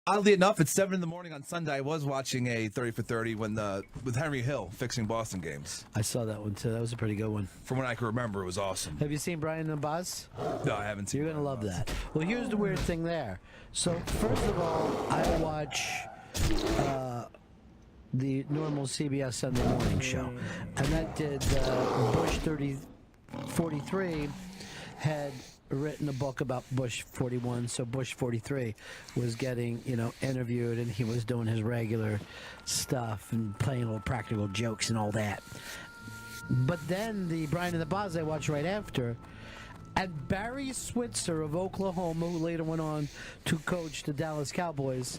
Oddly enough, at 7 in the morning on Sunday, I was watching a 30 for 30 with Henry Hill fixing Boston games. I saw that one too. That was a pretty good one. From what I can remember, it was awesome. Have you seen Brian and Buzz? No, I haven't seen. You're gonna love that. Well, here's the weird thing there. So first of all, I watch the normal CBS Sunday morning show, and that did Bush 43 had written a book about Bush 41, so Bush 43 was getting, interviewed, and he was doing his regular stuff and playing little practical jokes and all that. But then the Brian and the Boz I watched right after, and Barry Switzer of Oklahoma, who later went on to coach the Dallas Cowboys,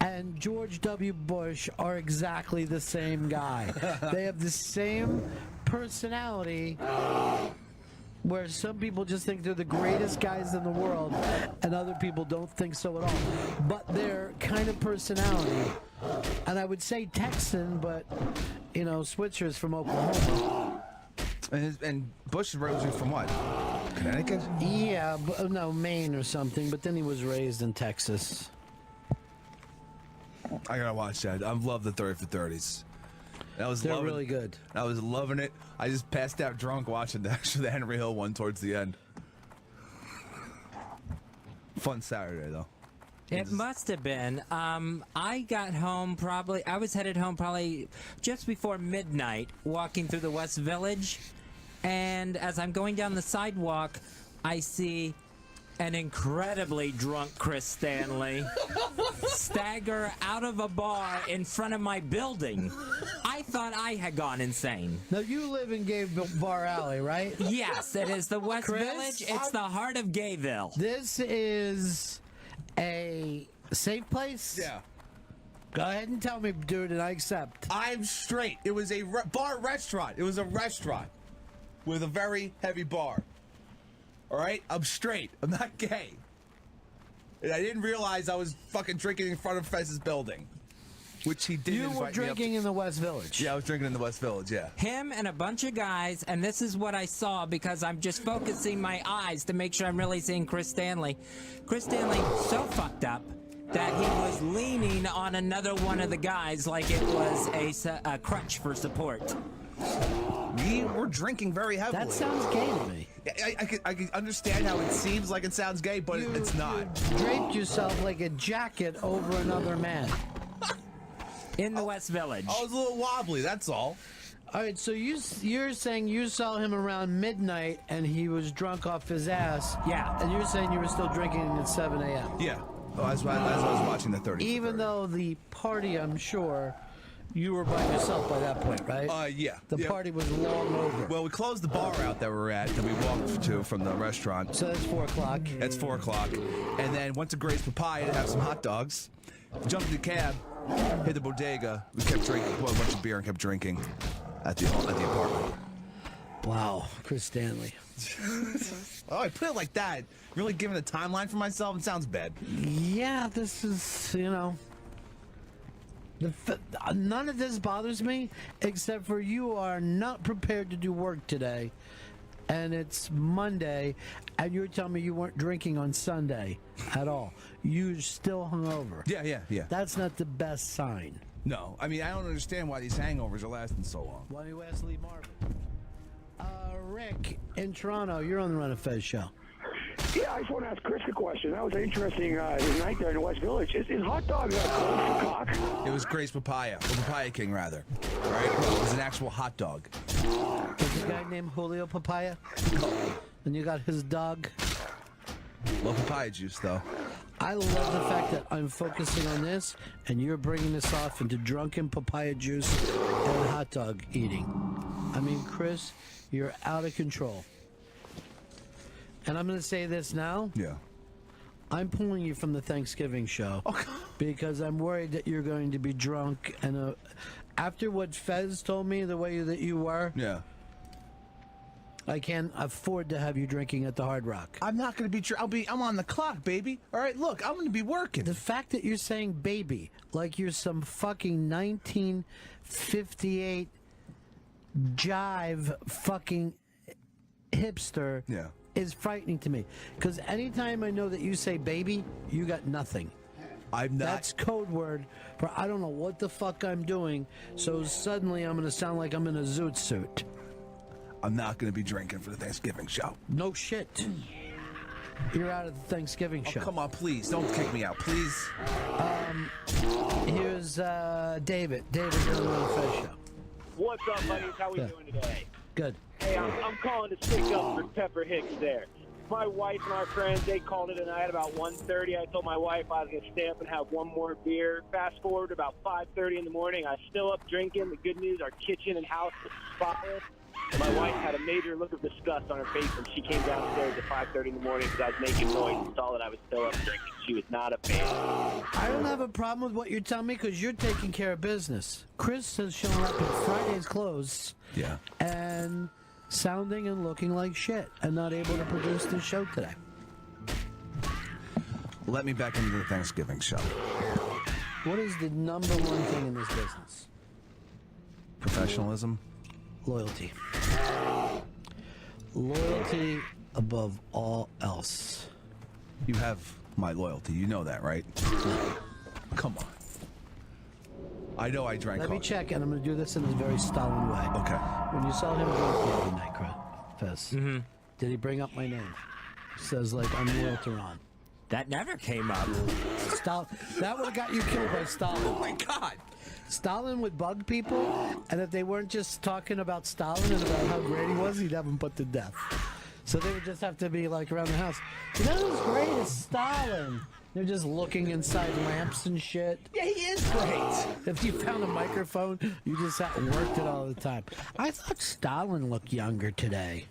and George W. Bush are exactly the same guy. They have the same personality, where some people just think they're the greatest guys in the world and other people don't think so at all. But their kind of personality, and I would say Texan, but, Switzer's from Oklahoma. And Bush was originally from what? Connecticut? Yeah, no, Maine or something, but then he was raised in Texas. I gotta watch that. I love the 30 for 30s. They're really good. I was loving it. I just passed out drunk watching the Henry Hill one towards the end. Fun Saturday, though. It must have been. I got home I was headed home probably just before midnight, walking through the West Village. And as I'm going down the sidewalk, I see an incredibly drunk Chris Stanley stagger out of a bar in front of my building. I thought I had gone insane. Now, you live in Gay Bar Alley, right? Yes, it is the West Chris, Village. It's the heart of Gayville. This is a safe place? Yeah. Go ahead and tell me, dude, and I accept. I'm straight. It was a bar restaurant. It was a restaurant with a very heavy bar. All right? I'm straight. I'm not gay. And I didn't realize I was fucking drinking in front of Fez's building, which he did. You were drinking in the West Village. Yeah, I was drinking in the West Village, yeah. Him and a bunch of guys, and this is what I saw because I'm just focusing my eyes to make sure I'm really seeing Chris Stanley. Chris Stanley so fucked up that he was leaning on another one of the guys like it was a crutch for support. We were drinking very heavily. That sounds gay to me. I can understand how it seems like it sounds gay, but it's not. You draped yourself like a jacket over another man. In the West Village. I was a little wobbly, that's all. All right, so you're saying you saw him around midnight and he was drunk off his ass. Yeah. And you're saying you were still drinking at 7 a.m. Yeah. Oh, as I was watching the 30. Even though the party, I'm sure, you were by yourself by that point, right? Yeah. The party was long over. Well, we closed the bar out that we were at that we walked to from the restaurant. So that's 4 o'clock. That's 4 o'clock. And then went to Gray's Papaya to have some hot dogs. Jumped in the cab, hit the bodega. We kept drinking, a bunch of beer and kept drinking at the apartment. Wow, Chris Stanley. Oh, I put it like that. Really giving a timeline for myself? It sounds bad. Yeah, this is, none of this bothers me, except for you are not prepared to do work today, and it's Monday, and you're telling me you weren't drinking on Sunday at all. You're still hungover. Yeah. That's not the best sign. No, I mean, I don't understand why these hangovers are lasting so long. Why don't you ask Lee Marvin? Rick, in Toronto, you're on the Run of Fez show. Yeah, I just want to ask Chris a question. That was an interesting night there in the West Village. Is hot dog code for cock? It was Gray's Papaya, or Papaya King, rather. Right? It was an actual hot dog. There's a guy named Julio Papaya, and you got his dog. Love papaya juice, though. I love the fact that I'm focusing on this, and you're bringing this off into drunken papaya juice and hot dog eating. I mean, Chris, you're out of control. And I'm going to say this now. Yeah. I'm pulling you from the Thanksgiving show because I'm worried that you're going to be drunk. And after what Fez told me, the way that you were, Yeah. I can't afford to have you drinking at the Hard Rock. I'm not going to be I'm on the clock, baby. All right, look, I'm going to be working. The fact that you're saying baby like you're some fucking 1958 jive fucking hipster is frightening to me. Because anytime I know that you say baby, you got nothing. I'm not. That's code word for I don't know what the fuck I'm doing, so suddenly I'm going to sound like I'm in a zoot suit. I'm not going to be drinking for the Thanksgiving show. No shit. You're out of the Thanksgiving show. Come on, please. Don't kick me out, please. Here's David. David, you're on the Run Fez show. What's up, buddies? How we doing today? Good. Hey, I'm calling to stick up for Pepper Hicks there. My wife and our friends, they called it a night about 1:30. I told my wife I was going to stay up and have one more beer. Fast forward about 5:30 in the morning. I'm still up drinking. The good news, our kitchen and house was spotless. My wife had a major look of disgust on her face when she came downstairs at 5:30 in the morning because I was making noise and saw that I was still up drinking. She was not a fan. I don't have a problem with what you're telling me because you're taking care of business. Chris has shown up at Friday's close. Yeah. And sounding and looking like shit and not able to produce the show today. Let me back into the Thanksgiving show. What is the number one thing in this business? Professionalism. Loyalty. Loyalty above all else. You have my loyalty. You know that, right? Come on. I know I drank Let me coffee. check, and I'm going to do this in a very Stalin way. Okay. When you saw him drink the other night, Fez, did he bring up my name? Says, like, I'm loyal to Ron. That never came up. That would have got you killed by Stalin. Oh my God. Stalin would bug people, and if they weren't just talking about Stalin and about how great he was, he'd have them put to death. So they would just have to be like around the house. You know who's great is Stalin. They're just looking inside lamps and shit. Yeah, he is great. If you found a microphone, you just worked it all the time. I thought Stalin looked younger today.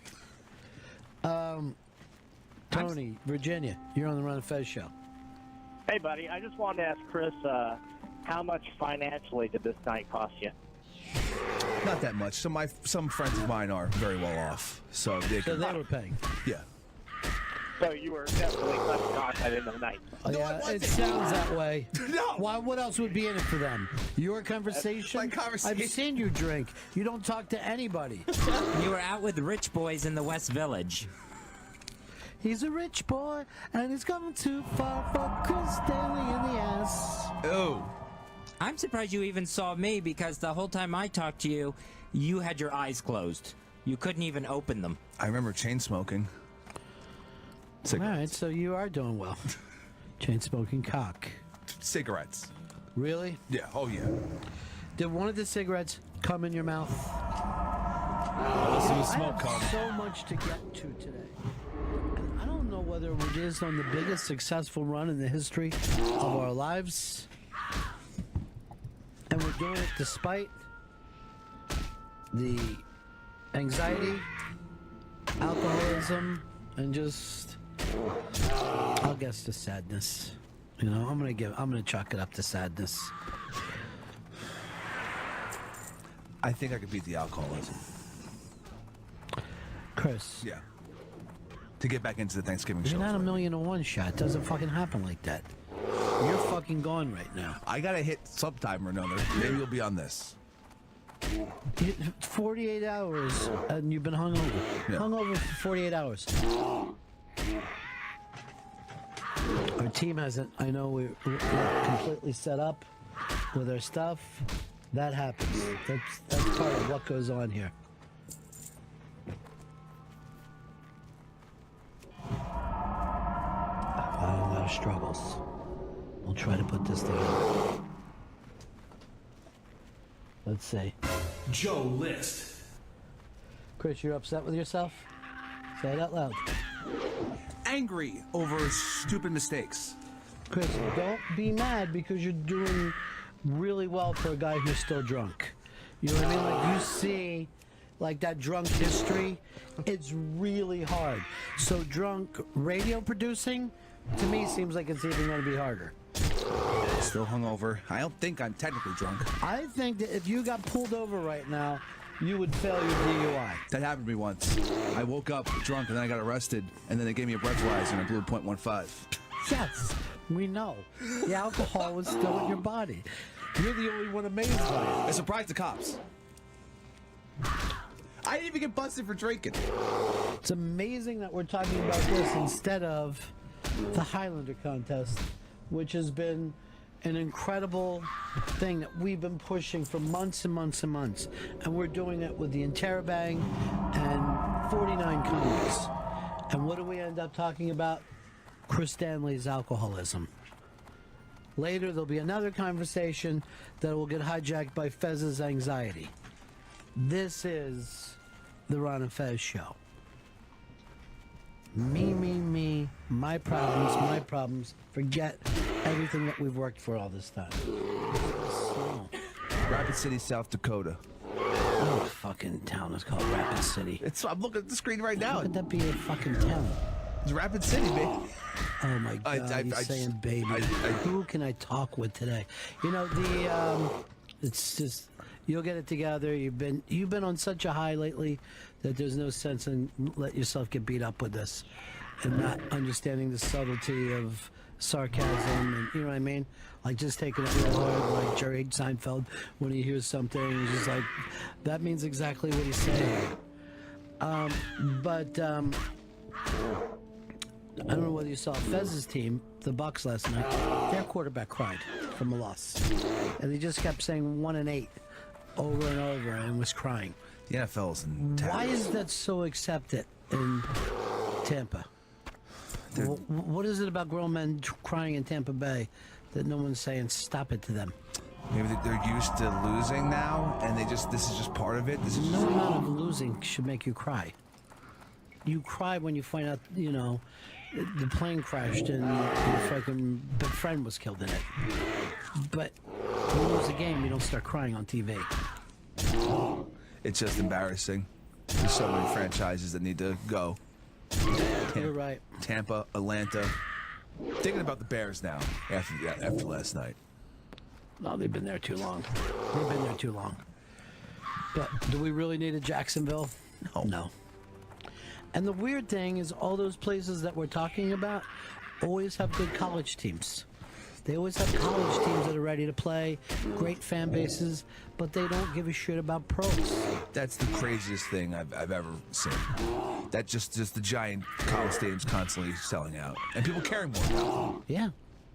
Tony, Virginia, you're on the Run of Fez show. Hey, buddy, I just wanted to ask Chris, how much financially did this night cost you? Not that much. Some friends of mine are very well off, so they So can. they were paying. Yeah. So you were definitely less confident in the night. Oh, No, I yeah, it wasn't. sounds that way. No. Why? What else would be in it for them? Your conversation? My conversation. I've seen you drink. You don't talk to anybody. You were out with rich boys in the West Village. He's a rich boy, and he's coming too far for Chris Daly in the ass. Oh. I'm surprised you even saw me because the whole time I talked to you, you had your eyes closed. You couldn't even open them. I remember chain smoking. All right, so you are doing well. Chain smoking cock. Cigarettes. Really? Yeah. Oh yeah. Did one of the cigarettes come in your mouth? Let's see the I smoke have come. so much to get to today. And I don't know whether it is on the biggest successful run in the history of our lives. And we're doing it despite the anxiety, alcoholism, and just, I'll guess the sadness. You know, I'm gonna chalk it up to sadness. I think I could beat the alcoholism. Chris, Yeah. To get back into the Thanksgiving you're show. not a 1,000,001 shot. It doesn't fucking happen like that. You're fucking gone right now. I gotta hit sometime or another. Maybe you'll be on this. 48 hours and you've been hungover. Yeah. Hungover for 48 hours. Our team hasn't. I know we're completely set up with our stuff. That happens. That's part of what goes on here. A lot of struggles. We'll try to put this together. Let's see. Joe List. Chris, you're upset with yourself? Say it out loud. Angry over stupid mistakes. Chris, don't be mad because you're doing really well for a guy who's still drunk. You know what I mean? Like, you see, like, that drunk history, it's really hard. So drunk radio producing, to me, seems like it's even going to be harder. Still hungover. I don't think I'm technically drunk. I think that if you got pulled over right now, you would fail your DUI. That happened to me once. I woke up drunk and then I got arrested, and then they gave me a breathalyzer and I blew .15. Yes, we know. The alcohol was still in your body. You're the only one amazed by it. I surprised the cops. I didn't even get busted for drinking. It's amazing that we're talking about this instead of the Highlander contest, which has been an incredible thing that we've been pushing for months and months and months. And we're doing it with the Interrobang and 49 countries. And what do we end up talking about? Chris Stanley's alcoholism. Later, there'll be another conversation that will get hijacked by Fez's anxiety. This is the Ron and Fez show. Me, my problems. Forget everything that we've worked for all this time. So, Rapid City, South Dakota. no fucking town is called Rapid City. I'm looking at the screen right now. How could that be a fucking town? It's Rapid City, baby. Oh my God, he's saying baby. Who can I talk with today? You know, it's just, you'll get it together. You've been on such a high lately that there's no sense in let yourself get beat up with this and not understanding the subtlety of sarcasm and, you know what I mean? Like just taking it real hard, like Jerry Seinfeld when he hears something, he's just like, that means exactly what he's saying. I don't know whether you saw Fez's team, the Bucks last night. Their quarterback cried from a loss, and he just kept saying 1-8 over and over, and was crying. The NFL's in town. Why is that so accepted in Tampa? What is it about grown men crying in Tampa Bay that no one's saying stop it to them? Maybe they're used to losing now, and this is just part of it. This is No amount of losing should make you cry. You cry when you find out, you know, the plane crashed and your fucking friend was killed in it. But when you lose a game, you don't start crying on TV. It's just embarrassing. There's so many franchises that need to go. You're right. Tampa, Atlanta. Thinking about the Bears now after last night. No, they've been there too long. But do we really need a Jacksonville? No. And the weird thing is all those places that we're talking about always have good college teams. They always have college teams that are ready to play, great fan bases, but they don't give a shit about pros. That's the craziest thing I've ever seen. That just the giant college stadiums constantly selling out. And people caring more about them. Yeah.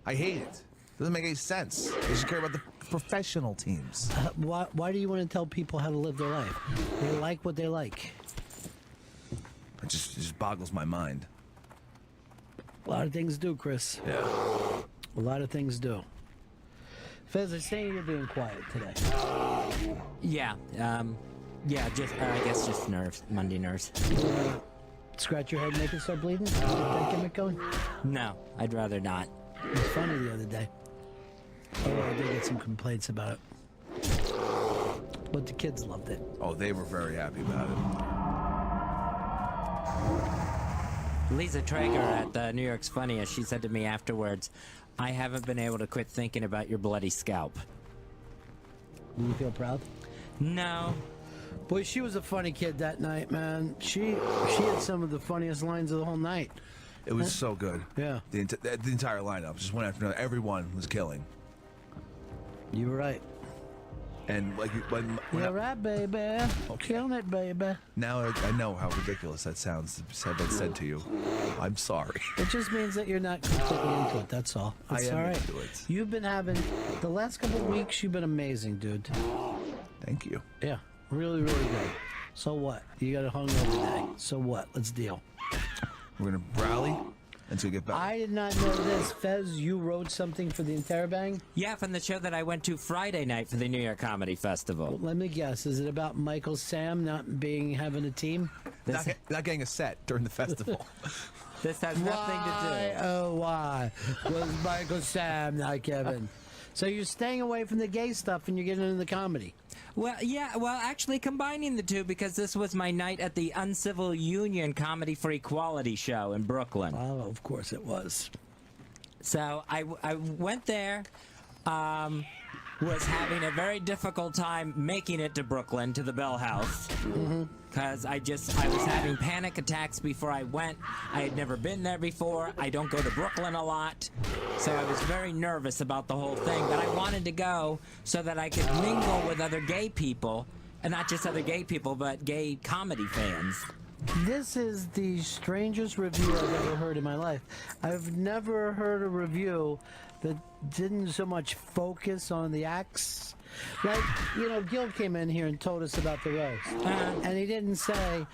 I hate it. Doesn't make any sense. They should care about the professional teams. Why do you want to tell people how to live their life? They like what they like. It just boggles my mind. A lot of things do, Chris. Yeah. A lot of things do. Fez, I say you're being quiet today. Yeah, just I guess just nerves, Monday nerves. Scratch your head and make it start bleeding? Get that gimmick going? No, I'd rather not. It was funny the other day. Oh, I did get some complaints about it. But the kids loved it. Oh, they were very happy about it. Lisa Traeger at the New York's Funniest, she said to me afterwards, I haven't been able to quit thinking about your bloody scalp. Do you feel proud? No. Boy, she was a funny kid that night, man. She had some of the funniest lines of the whole night. It was so good. Yeah. The entire lineup, just one after another. Everyone was killing. You were right. And like when You're right, baby. Killing it, baby. now I know how ridiculous that sounds. Have been said to you. I'm sorry. It just means that you're not completely into it, that's all. It's I am all right. into it. You've been having, the last couple of weeks, you've been amazing, dude. Thank you. Yeah, really, really good. So what? You got a hungover day. So what? Let's deal. We're gonna rally until we get back. I did not know this. Fez, you wrote something for the Interrobang? Yeah, from the show that I went to Friday night for the New York Comedy Festival. Let me guess. Is it about Michael Sam not having a team? Not getting a set during the festival. This has nothing to do. Oh, why was Michael Sam not Kevin? So you're staying away from the gay stuff and you're getting into the comedy. Well, yeah, actually combining the two because this was my night at the Uncivil Union Comedy for Equality show in Brooklyn. Oh, of course it was. So I went there, was having a very difficult time making it to Brooklyn, to the Bell House. Because I was having panic attacks before I went. I had never been there before. I don't go to Brooklyn a lot. So I was very nervous about the whole thing. But I wanted to go so that I could mingle with other gay people. And not just other gay people, but gay comedy fans. This is the strangest review I've ever heard in my life. I've never heard a review that didn't so much focus on the axe. Like, you know, Gil came in here and told us about the roast. And he didn't say,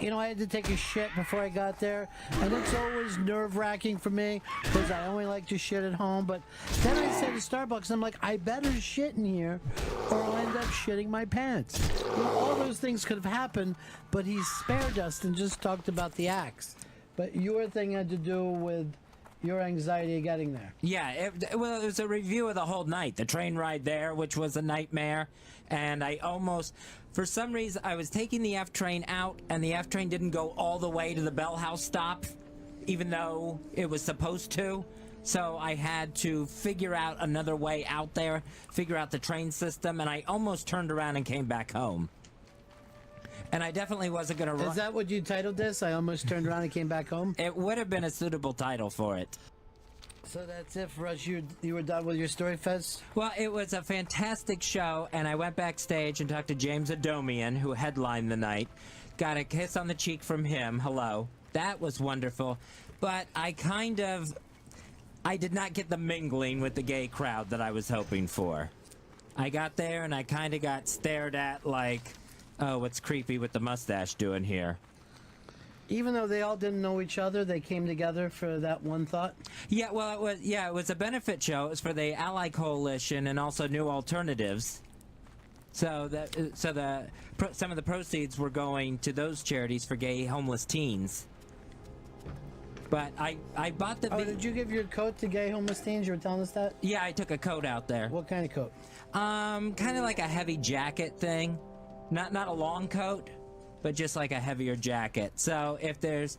you know, I had to take a shit before I got there. And it's always nerve-wracking for me because I only like to shit at home. But then I say to Starbucks, I'm like, I better shit in here or I'll end up shitting my pants. You know, all those things could have happened, but he spared us and just talked about the axe. But your thing had to do with your anxiety of getting there. Yeah, it was a review of the whole night. The train ride there, which was a nightmare. And I almost, for some reason, I was taking the F train out, and the F train didn't go all the way to the Bell House stop, even though it was supposed to. So I had to figure out another way out there, figure out the train system, and I almost turned around and came back home. And I definitely wasn't going to run. Is that what you titled this? I almost turned around and came back home? It would have been a suitable title for it. So that's it for us. You were done with your story, Fez? Well, it was a fantastic show, and I went backstage and talked to James Adomian, who headlined the night. Got a kiss on the cheek from him. Hello. That was wonderful. But I did not get the mingling with the gay crowd that I was hoping for. I got there, and I kind of got stared at like, oh, what's creepy with the mustache doing here? Even though they all didn't know each other, they came together for that one thought? Yeah, well, it was a benefit show. It was for the Ally Coalition and also New Alternatives. So some of the proceeds were going to those charities for gay homeless teens. But I bought the... Oh, did you give your coat to gay homeless teens? You were telling us that? Yeah, I took a coat out there. What kind of coat? Kind of like a heavy jacket thing. Not a long coat, but just like a heavier jacket. So if there's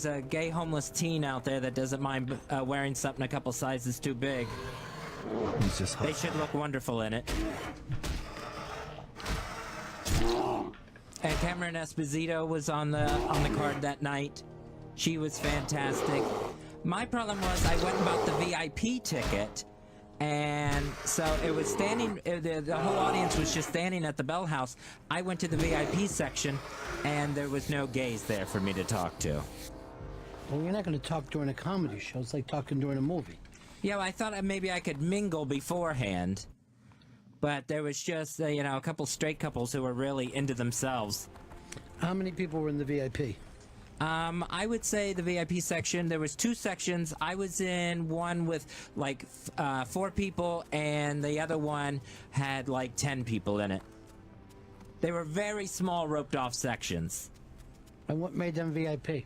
a gay homeless teen out there that doesn't mind wearing something a couple sizes too big, they should look wonderful in it. And Cameron Esposito was on the card that night. She was fantastic. My problem was I went and bought the VIP ticket. And so it was standing, the whole audience was just standing at the Bell House. I went to the VIP section, and there was no gays there for me to talk to. Well, you're not going to talk during a comedy show. It's like talking during a movie. Yeah, well, I thought maybe I could mingle beforehand. But there was just, you know, a couple straight couples who were really into themselves. How many people were in the VIP? I would say the VIP section, there was two sections. I was in one with like 4 people, and the other one had like 10 people in it. They were very small roped off sections. And what made them VIP?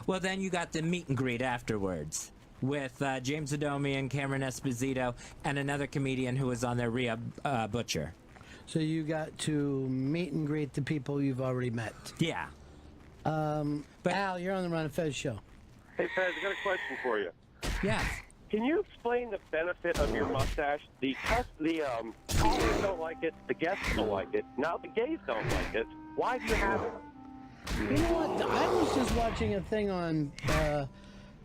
Well, then you got the meet and greet afterwards with James Adomian, Cameron Esposito, and another comedian who was on there, Rhea Butcher. So you got to meet and greet the people you've already met. Yeah. But Al, you're on the Ron and Fez show. Hey, Fez, I got a question for you. Yeah. Can you explain the benefit of your mustache? The callers don't like it, the guests don't like it, now the gays don't like it. Why do you have it? You know what? I was just watching a thing on that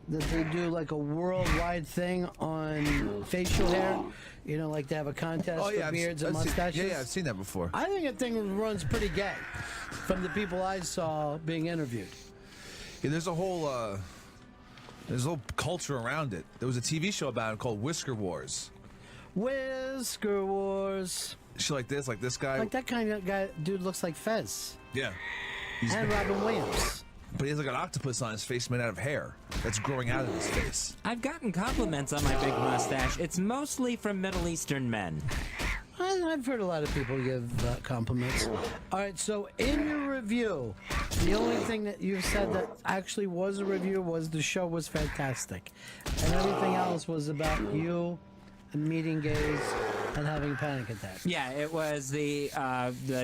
they do like a worldwide thing on facial hair. You know, like they have a contest for beards and mustaches. Yeah, I've seen that before. I think that thing runs pretty gay from the people I saw being interviewed. Yeah, there's a whole culture around it. There was a TV show about it called Whisker Wars. Whisker Wars. Shit like this guy. Like that kind of guy, dude looks like Fez. Yeah. And Robin Williams. But he has like an octopus on his face made out of hair that's growing out of his face. I've gotten compliments on my big mustache. It's mostly from Middle Eastern men. I've heard a lot of people give compliments. All right, so in your review, the only thing that you said that actually was a review was the show was fantastic. And everything else was about you and meeting gays and having panic attacks. Yeah, it was the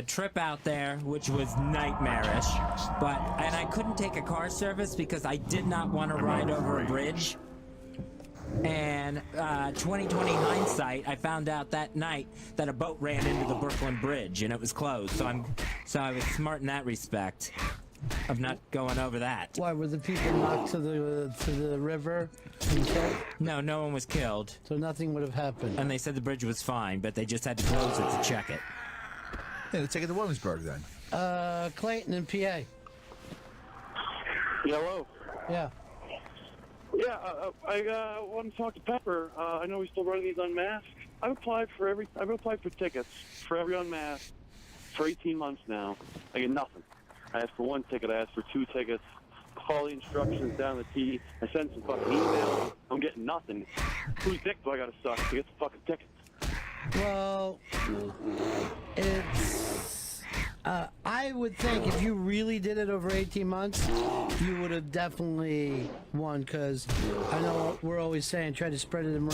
trip out there, which was nightmarish. And I couldn't take a car service because I did not want to ride over a bridge. And 2020 hindsight, I found out that night that a boat ran into the Brooklyn Bridge and it was closed. So I was smart in that respect of not going over that. Why were the people knocked to the river and killed? No, no one was killed. So nothing would have happened. And they said the bridge was fine, but they just had to close it to check it. Yeah, take it to Williamsburg then. Clayton in PA. Hello. Yeah. Yeah, I want to talk to Pepper. I know he's still running these unmasked. I've applied for tickets for every unmasked for 18 months now. I get nothing. I asked for 1 ticket. I asked for 2 tickets. Follow the instructions down the T. I sent some fucking emails. I'm getting nothing. Whose dick do I gotta suck to get the fucking tickets? Well, it's. I would think if you really did it over 18 months, you would have definitely won, because I know we're always saying try to spread it around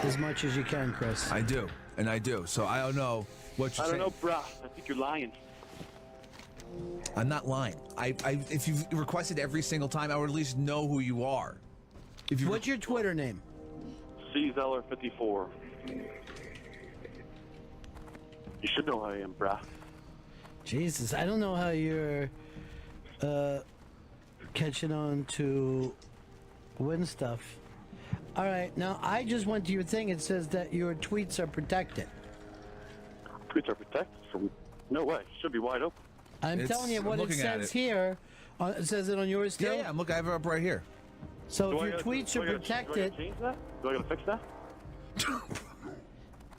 as much as you can, Chris. I do, and I do. So I don't know what you're saying. I don't know, brah. I think you're lying. I'm not lying. If you've requested every single time, I would at least know who you are. If you What's your Twitter name? CZeller54. You should know who I am, brah. Jesus, I don't know how you're catching on to win stuff. All right, now I just went to your thing. It says that your tweets are protected. Tweets are protected from... No way. Should be wide open. I'm telling you what it says here. It says it on yours too? Yeah, look, I have it up right here. So if your tweets are protected... Do I gotta change that? Do I gotta fix that?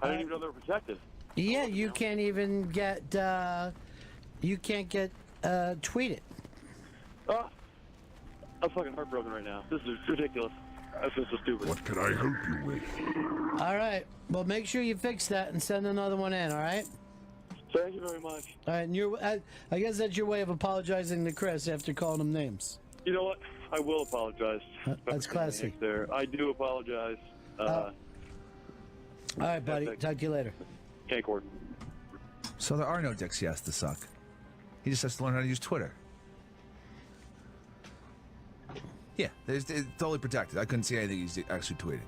I didn't even know they were protected. Yeah, you can't even get... you can't get tweeted. Oh, I'm fucking heartbroken right now. This is ridiculous. I feel so stupid. What can I help you with? All right. Well, make sure you fix that and send another one in, all right? Thank you very much. All right, and I guess that's your way of apologizing to Chris after calling him names. You know what? I will apologize. That's classy. There, I do apologize. All right, buddy. Talk to you later. Okay, Cord. So there are no dicks he has to suck. He just has to learn how to use Twitter. Yeah, it's totally protected. I couldn't see anything he's actually tweeting.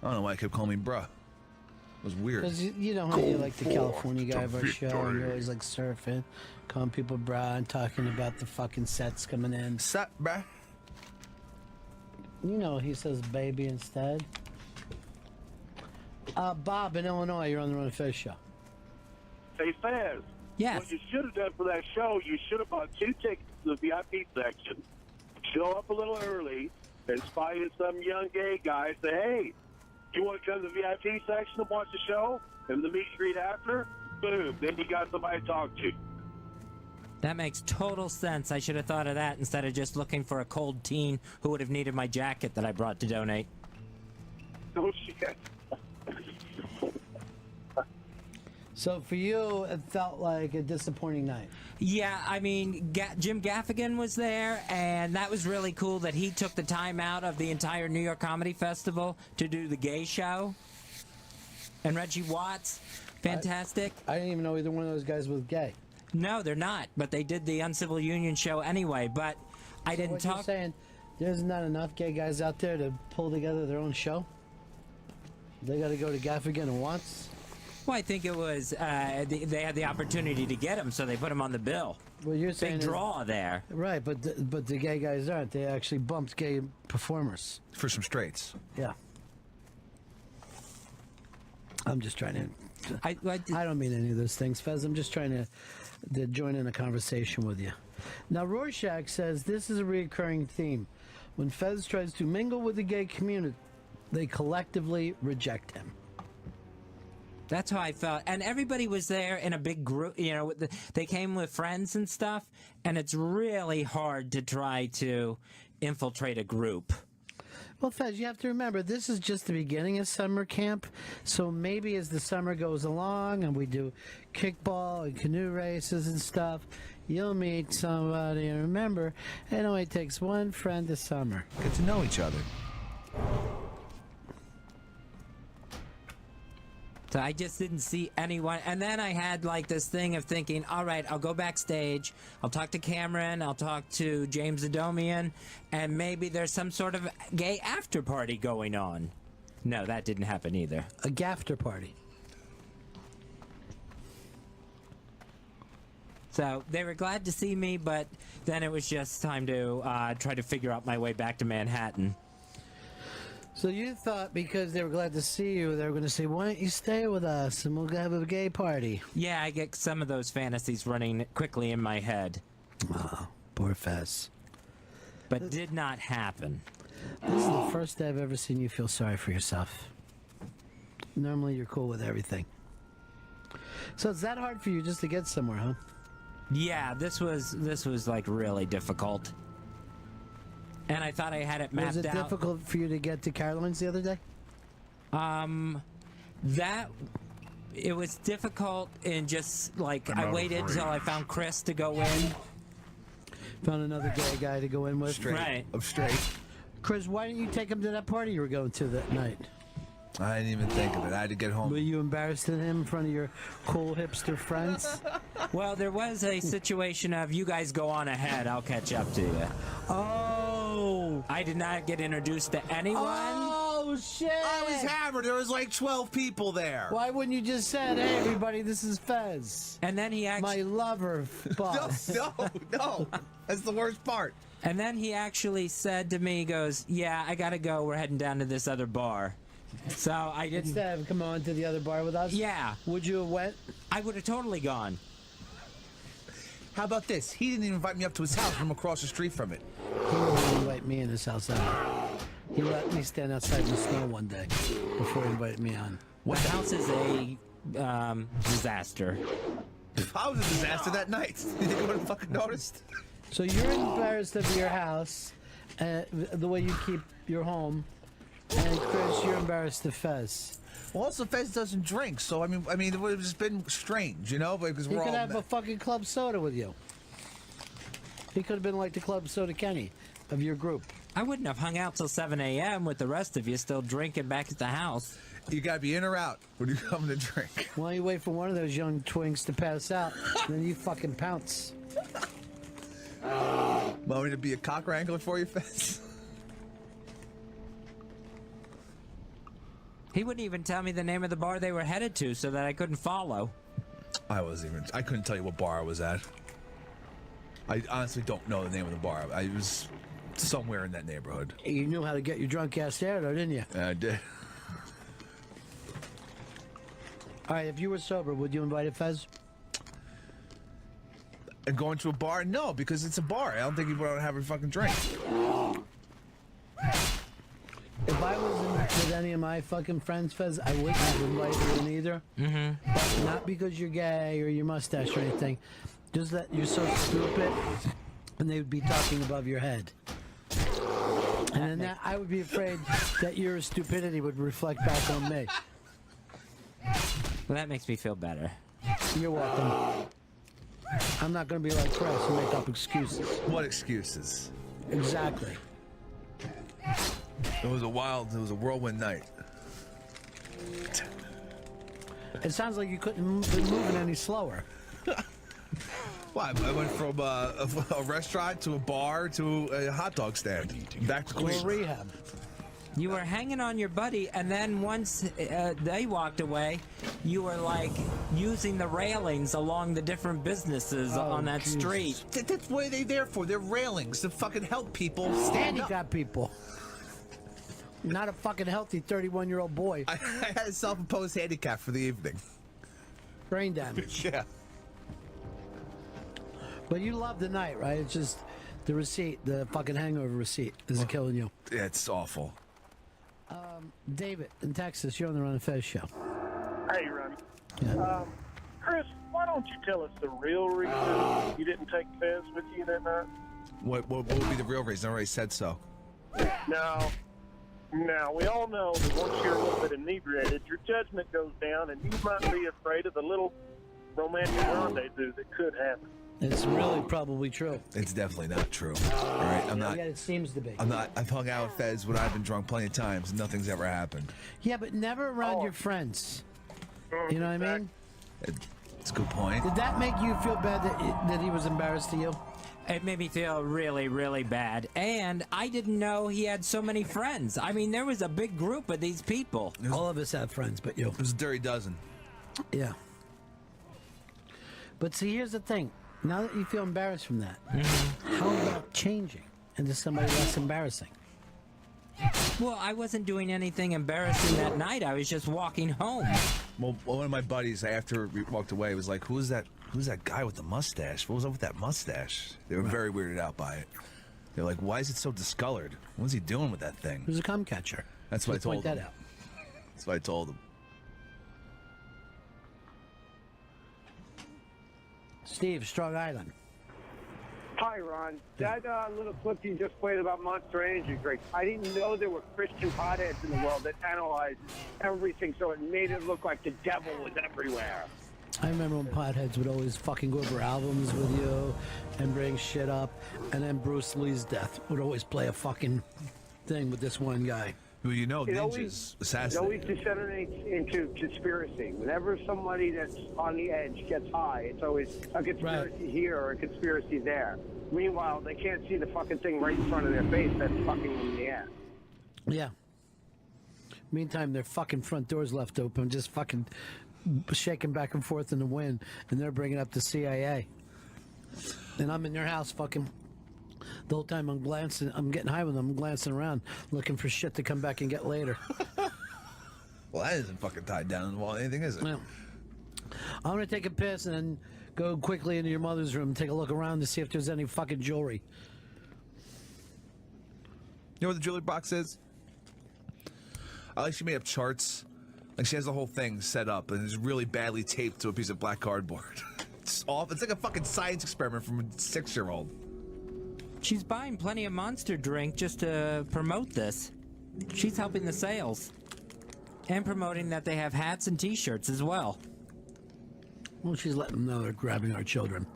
I don't know why I kept calling me bruh. It was weird. Because you know how you like the California guy of our show, and you're always like surfing, calling people bruh, and talking about the fucking sets coming in. Sup, bruh? You know he says baby instead. Bob in Illinois, you're on the Run of Fez show. Hey, Fez. Yes. What you should have done for that show, you should have bought 2 tickets to the VIP section. Show up a little early and spy in some young gay guy. Say, hey, you want to come to the VIP section and watch the show? And the meet and greet after? Boom. Then you got somebody to talk to. That makes total sense. I should have thought of that instead of just looking for a cold teen who would have needed my jacket that I brought to donate. Oh, shit. So for you, it felt like a disappointing night. Yeah, I mean, Jim Gaffigan was there, and that was really cool that he took the time out of the entire New York Comedy Festival to do the gay show. And Reggie Watts, fantastic. I didn't even know either one of those guys was gay. No, they're not, but they did the Uncivil Union show anyway, but I didn't talk... You're saying there's not enough gay guys out there to pull together their own show? They got to go to Gaffigan and Watts? Well, I think it was, they had the opportunity to get him, so they put him on the bill. Well, you're saying... Big draw there. Right, but the gay guys aren't. They actually bumped gay performers. For some straights. Yeah. I'm just trying to... I don't mean any of those things, Fez. I'm just trying to join in a conversation with you. Now, Rorschach says this is a recurring theme. When Fez tries to mingle with the gay community, they collectively reject him. That's how I felt. And everybody was there in a big group. You know, they came with friends and stuff. And it's really hard to try to infiltrate a group. Well, Fez, you have to remember, this is just the beginning of summer camp. So maybe as the summer goes along and we do kickball and canoe races and stuff, you'll meet somebody. And remember, it only takes one friend a summer. Get to know each other. So I just didn't see anyone. And then I had like this thing of thinking, all right, I'll go backstage. I'll talk to Cameron. I'll talk to James Adomian. And maybe there's some sort of gay after party going on. No, that didn't happen either. A gafter party. So they were glad to see me, but then it was just time to try to figure out my way back to Manhattan. So you thought because they were glad to see you, they were going to say, why don't you stay with us and we'll have a gay party? Yeah, I get some of those fantasies running quickly in my head. Oh, poor Fez. But did not happen. This is the first day I've ever seen you feel sorry for yourself. Normally you're cool with everything. So it's that hard for you just to get somewhere, huh? Yeah, this was like really difficult. And I thought I had it mapped out. Was it difficult for you to get to Caroline's the other day? It was difficult in just like I waited until I found Chris to go in. Found another gay guy to go in with. Straight. Right. I'm straight. Chris, why didn't you take him to that party you were going to that night? I didn't even think of it. I had to get home. Were you embarrassed at him in front of your cool hipster friends? Well, there was a situation of you guys go on ahead, I'll catch up to you. Oh! I did not get introduced to anyone. Oh, shit! I was hammered. There was like 12 people there. Why wouldn't you just said, hey, everybody, this is Fez. And then he actually... My lover boss. No. That's the worst part. And then he actually said to me, he goes, yeah, I gotta go. We're heading down to this other bar. So I didn't... Instead of come on to the other bar with us? Yeah. Would you have went? I would have totally gone. How about this? He didn't even invite me up to his house from across the street from it. He wouldn't invite me in his house either. He let me stand outside in the snow one day before he invited me on. The house is a disaster. I was a disaster that night. You think I would have fucking noticed? So you're embarrassed of your house, the way you keep your home, and Chris, you're embarrassed of Fez. Well, also Fez doesn't drink, so I mean, it would have just been strange, you know, because He we're could all. have a fucking club soda with you. He could have been like the club soda Kenny of your group. I wouldn't have hung out till 7 a.m. with the rest of you still drinking back at the house. You gotta be in or out when you come to drink. Why don't you wait for one of those young twinks to pass out, and then you fucking pounce. Want me to be a cock wrangler for you, Fez? He wouldn't even tell me the name of the bar they were headed to so that I couldn't follow. I couldn't tell you what bar I was at. I honestly don't know the name of the bar. I was somewhere in that neighborhood. You knew how to get your drunk ass there, though, didn't you? I did. All right, if you were sober, would you invite a Fez? And going to a bar? No, because it's a bar. I don't think you want to have a fucking drink. If I was with any of my fucking friends, Fez, I wouldn't have invited you in either. Mm-hmm. But not because you're gay or your mustache or anything. Just that you're so stupid, and they would be talking above your head. And then I would be afraid that your stupidity would reflect back on me. Well, that makes me feel better. You're welcome. I'm not going to be like Chris and make up excuses. What excuses? Exactly. It was a whirlwind night. It sounds like you couldn't be moving any slower. Why? I went from a restaurant to a bar to a hot dog stand. Back to Or Queens. rehab. You were hanging on your buddy, and then once they walked away, you were like using the railings along the different businesses on that Jesus. street. That's what they're there for. They're railings to fucking help people stand up. Handicap people. Not a fucking healthy 31-year-old boy. I had a self-imposed handicap for the evening. Brain damage. Yeah. But you love the night, right? It's just the receipt, the fucking hangover receipt is killing you. Yeah, it's awful. David, in Texas, you're on the Ron and Fez show. Hey, Ronnie. Yeah. Chris, why don't you tell us the real reason you didn't take Fez with you that night? What would be the real reason? I already said so. Now, we all know that once you're a little bit inebriated, your judgment goes down, and you might be afraid of the little romantic rendezvous that could happen. It's really probably true. It's definitely not true. All right, I'm not. Yet it seems to be. I've hung out with Fez when I've been drunk plenty of times, and nothing's ever happened. Yeah, but never around your friends. You know what I mean? It's a good point. Did that make you feel bad that he was embarrassed to you? It made me feel really, really bad. And I didn't know he had so many friends. I mean, there was a big group of these people. All of us have friends, but you. It was a dirty dozen. Yeah. But see, here's the thing. Now that you feel embarrassed from that, how about changing into somebody less embarrassing? Well, I wasn't doing anything embarrassing that night. I was just walking home. Well, one of my buddies, after we walked away, was like, "Who's that guy with the mustache? What was up with that mustache?" They were very weirded out by it. They're like, "Why is it so discolored? What's he doing with that thing?" It was a cum catcher. That's what I told point him. that out. That's what I told him. Steve, Strong Island. Hi, Ron. That little clip you just played about Monster Energy drink, I didn't know there were Christian potheads in the world that analyzed everything, so it made it look like the devil was everywhere. I remember when potheads would always fucking go over albums with you and bring shit up, and then Bruce Lee's death would always play a fucking thing with this one guy. Who you know, It ninjas always assassinated. disseminates into conspiracy. Whenever somebody that's on the edge gets high, it's always a conspiracy here or a conspiracy there. Meanwhile, they can't see the fucking thing right in front of their face that's fucking them in the ass. Yeah. Meantime, their fucking front doors left open, just fucking shaking back and forth in the wind, and they're bringing up the CIA. And I'm in their house fucking... The whole time I'm getting high with them, I'm glancing around, looking for shit to come back and get later. Well, that isn't fucking tied down in the wall, anything, is it? Well, I'm going to take a piss and then go quickly into your mother's room and take a look around to see if there's any fucking jewelry. You know what the jewelry box is? I like she made up charts. Like she has the whole thing set up and it's really badly taped to a piece of black cardboard. It's off. It's like a fucking science experiment from a 6-year-old. She's buying plenty of Monster drink just to promote this. She's helping the sales. And promoting that they have hats and t-shirts as well. Well, she's letting them know they're grabbing our children.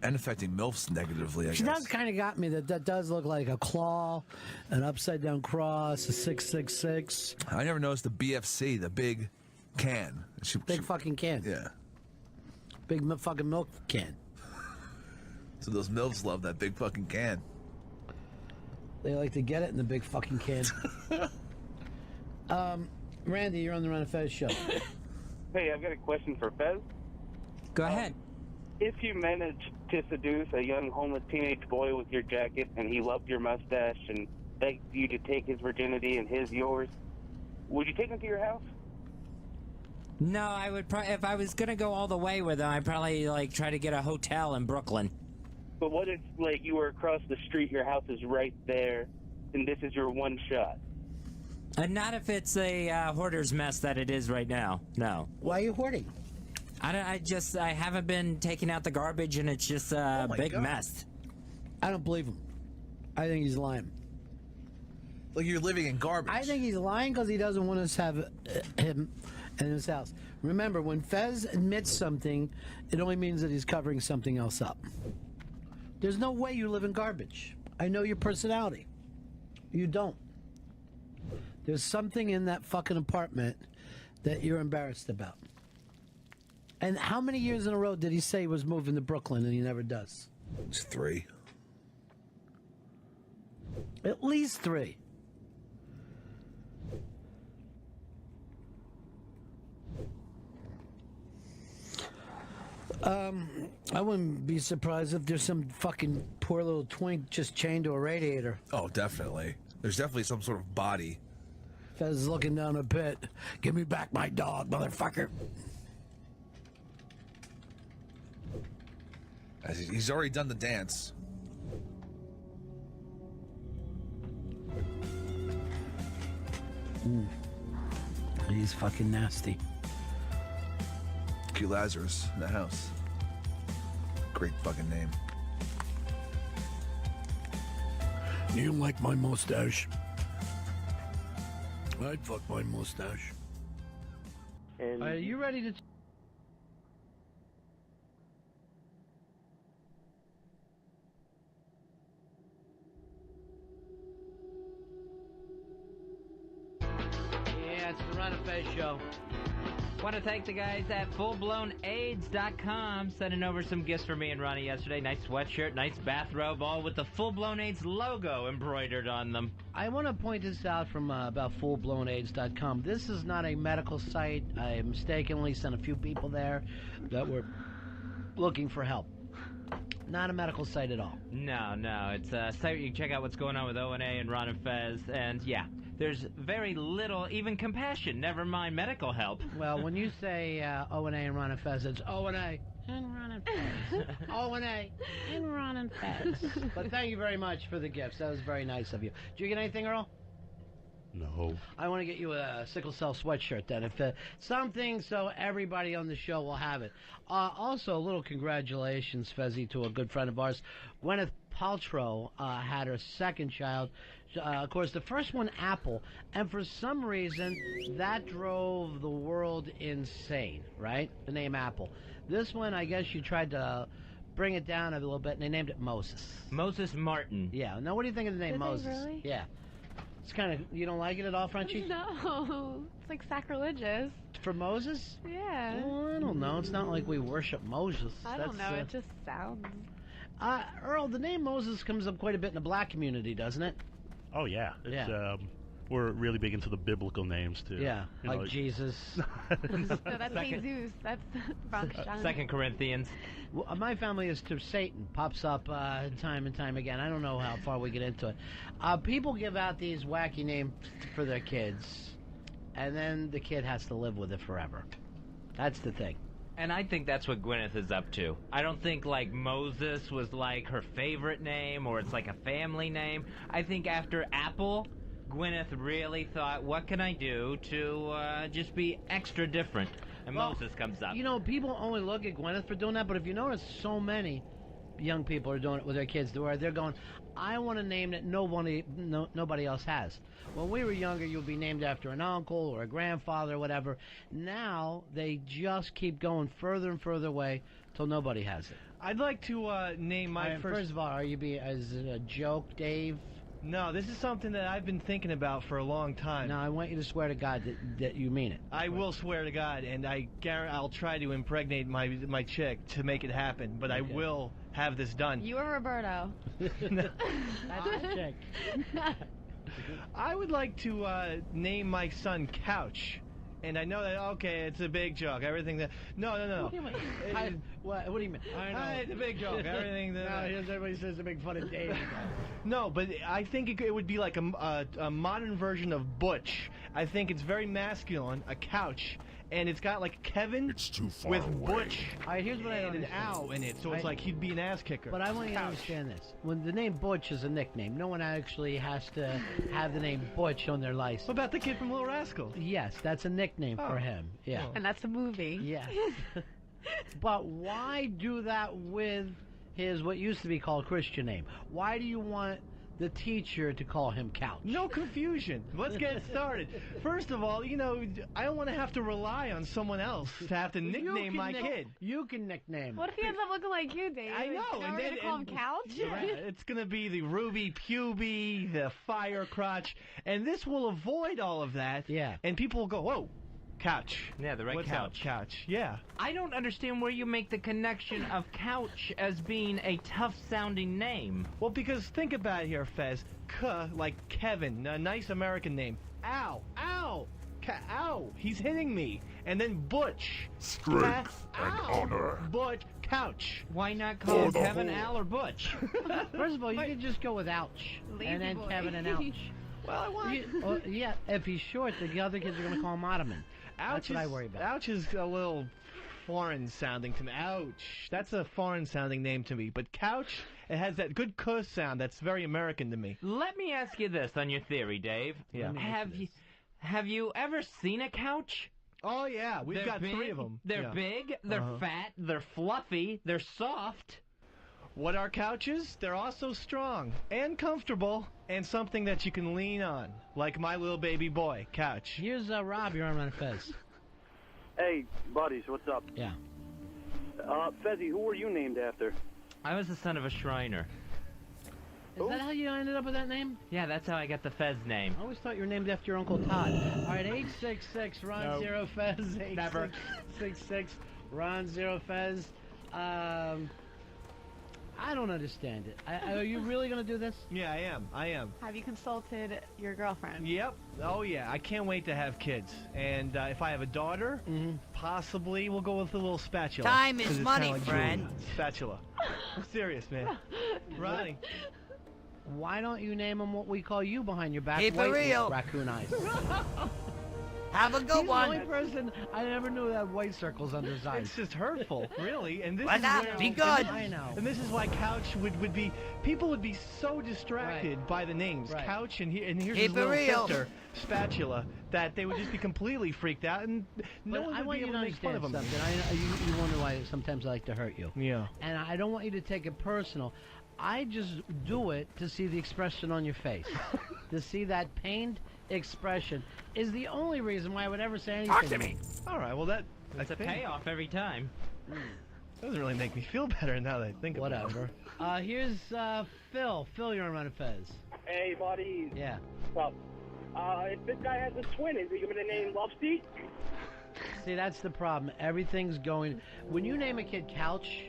And affecting MILFs negatively, I She guess. does kind of got me. That does look like a claw, an upside-down cross, a 666. I never noticed the BFC, the big can. Big fucking can. Yeah. Big fucking milk can. So those MILFs love that big fucking can. They like to get it in the big fucking can. Randy, you're on the Run of Fez show. Hey, I've got a question for Fez. Go ahead. If you managed to seduce a young homeless teenage boy with your jacket and he loved your mustache and begged you to take his virginity and his yours, would you take him to your house? No, I would if I was gonna go all the way with him, I'd probably like try to get a hotel in Brooklyn. But what if, like, you were across the street, your house is right there, and this is your one shot? And not if it's a hoarder's mess that it is right now. No. Why are you hoarding? I haven't been taking out the garbage, and it's just a big mess. I don't believe him. I think he's lying. Like you're living in garbage. I think he's lying because he doesn't want us to have him in his house. Remember, when Fez admits something, it only means that he's covering something else up. There's no way you live in garbage. I know your personality. You don't. There's something in that fucking apartment that you're embarrassed about. And how many years in a row did he say he was moving to Brooklyn and he never does? It's 3. At least 3. I wouldn't be surprised if there's some fucking poor little twink just chained to a radiator. Oh, definitely. There's definitely some sort of body. Fez is looking down a pit. Give me back my dog, motherfucker. He's already done the dance. He's fucking nasty. Q Lazarus in the house. Great fucking name. You like my mustache? I'd fuck my mustache. And Are you ready to... Yeah, it's the Run of Fez show. Want to thank the guys at fullblownaids.com sending over some gifts for me and Ronnie yesterday. Nice sweatshirt, nice bathrobe, all with the Full Blown AIDS logo embroidered on them. I want to point this out from about fullblownaids.com. This is not a medical site. I mistakenly sent a few people there that were looking for help. Not a medical site at all. No, it's a site where you can check out what's going on with O&A and Ron and Fez. And yeah, there's very little, even compassion, never mind medical help. Well, when you say O and A and Ron and Fez, it's O and A and Ron and Fez. O and A and Ron and Fez. But thank you very much for the gifts. That was very nice of you. Did you get anything, Earl? No. I want to get you a sickle cell sweatshirt then. If something so everybody on the show will have it. Also, a little congratulations, Fezzy, to a good friend of ours. Gwyneth Paltrow had her second child. Of course, the first one, Apple. And for some reason, that drove the world insane, right? The name Apple. This one, I guess you tried to bring it down a little bit, and they named it Moses. Moses Martin. Yeah. Now, what do you think of the name Did they Moses? really? Yeah. It's kind of, you don't like it at all, Frenchie? No, it's like sacrilegious. For Moses? Yeah. Well, I don't know. It's not like we worship Moses. I don't know. It just sounds. Earl, the name Moses comes up quite a bit in the black community, doesn't it? Oh, yeah. Yeah. We're really big into the biblical names, too. Yeah, You like know, Jesus. No, that's Jesus. That's Bronx John. 2 Corinthians. Well, my family is to Satan. Pops up time and time again. I don't know how far we get into it. People give out these wacky names for their kids, and then the kid has to live with it forever. That's the thing. And I think that's what Gwyneth is up to. I don't think, like, Moses was, like, her favorite name, or it's like a family name. I think after Apple, Gwyneth really thought, what can I do to just be extra different? And Moses comes up. You know, people only look at Gwyneth for doing that, but if you notice, so many young people are doing it with their kids, where they're going, I want a name that nobody else has. When we were younger, you'd be named after an uncle or a grandfather or whatever. Now, they just keep going further and further away till nobody has it. I'd like to name my First of all, is it a joke, Dave? No, this is something that I've been thinking about for a long time. No, I want you to swear to God that you mean it. I will swear to God, and I'll try to impregnate my chick to make it happen, but I will have this done. You are Roberto. That's a chick. I would like to name my son Couch. And I know that, okay, it's a big joke. Everything that... No. What do you mean? What do you mean? I know. It's a big joke. Everything that... No, everybody says to make fun of Dave. No, but I think it would be like a modern version of Butch. I think it's very masculine, a couch, and it's got like Kevin with Butch here's what and an owl in it, so it's like he'd be an ass kicker. But I want you to understand this. When the name Butch is a nickname, no one actually has to have the name Butch on their license. What about the kid from Little Rascals? Yes, that's a nickname for him. Yeah. And that's a movie. Yes. But why do that with his what used to be called Christian name? Why do you want the teacher to call him Couch? No confusion. Let's get started. First of all, you know, I don't want to have to rely on someone else to have to nickname my kid. You can nickname. What if he ends up looking like you, Dave? I know. And then call him Couch? Yeah, it's going to be the Ruby Puby, the Fire Crotch, and this will avoid all of that. Yeah. And people will go, whoa. Couch. Yeah, the right What's couch. Up, couch. Yeah. I don't understand where you make the connection of Couch as being a tough-sounding name. Well, because think about it here, Fez. Like Kevin, a nice American name. Ow, ow, ow, he's hitting me. And then Butch. Strength and honor. Butch, Couch. Why not call him Kevin, Al, or Butch? First of all, you could just go with Ouch. Lazy and then boy. Kevin and Ouch. Well, I want... Yeah, if he's short, the other kids are going to call him Ottoman. That's what I worry about. Ouch is a little foreign sounding to me. Ouch. That's a foreign sounding name to me. But Couch, it has that good cuss sound that's very American to me. Let me ask you this on your theory, Dave. Yeah. Have you ever seen a couch? Oh, yeah. We've got big, 3 of them. They're big, they're fat, they're fluffy, they're soft. What are couches? They're also strong and comfortable and something that you can lean on, like my little baby boy, Couch. Here's Rob, you're on Fez. Hey, buddies, what's up? Yeah. Fezzy, who were you named after? I was the son of a Shriner. Is that how you ended up with that name? Yeah, that's how I got the Fez name. I always thought you were named after your Uncle Todd. All right, 866 Ron Zero Fez. 866 Ron Zero Fez. I don't understand it. Are you really going to do this? Yeah, I am. Have you consulted your girlfriend? Yep. Oh, yeah. I can't wait to have kids. And if I have a daughter, possibly we'll go with a little spatula. Time is 'cause it's money, kinda like friend. Julie. Spatula. I'm serious, man. Ronnie. Why don't you name him what we call you behind your back? Keep it White real. Raccoon eyes. Have a good He's one. the only person I never knew that had white circles under his eyes. It's just hurtful, really. And this Why is not? where Be and good. this- I know. And this is why Couch would be. People would be so distracted by the names Right. Couch and here's Keep his it little real. sister Spatula that they would just be completely freaked out and no But one I would want be you able to to make fun understand of them. something. You wonder why sometimes I like to hurt you. Yeah. And I don't want you to take it personal. I just do it to see the expression on your face. To see that pained expression is the only reason why I would ever say anything. Talk to me. All right. Well, that It's a payoff every time. doesn't really make me feel better now that I think about it. Whatever. Here's Phil. Phil, you're on Run of Fez. Hey, buddy. Yeah. Well, if this guy has a twin, is he going to name Lovesy? See, that's the problem. Everything's going. When you name a kid Couch,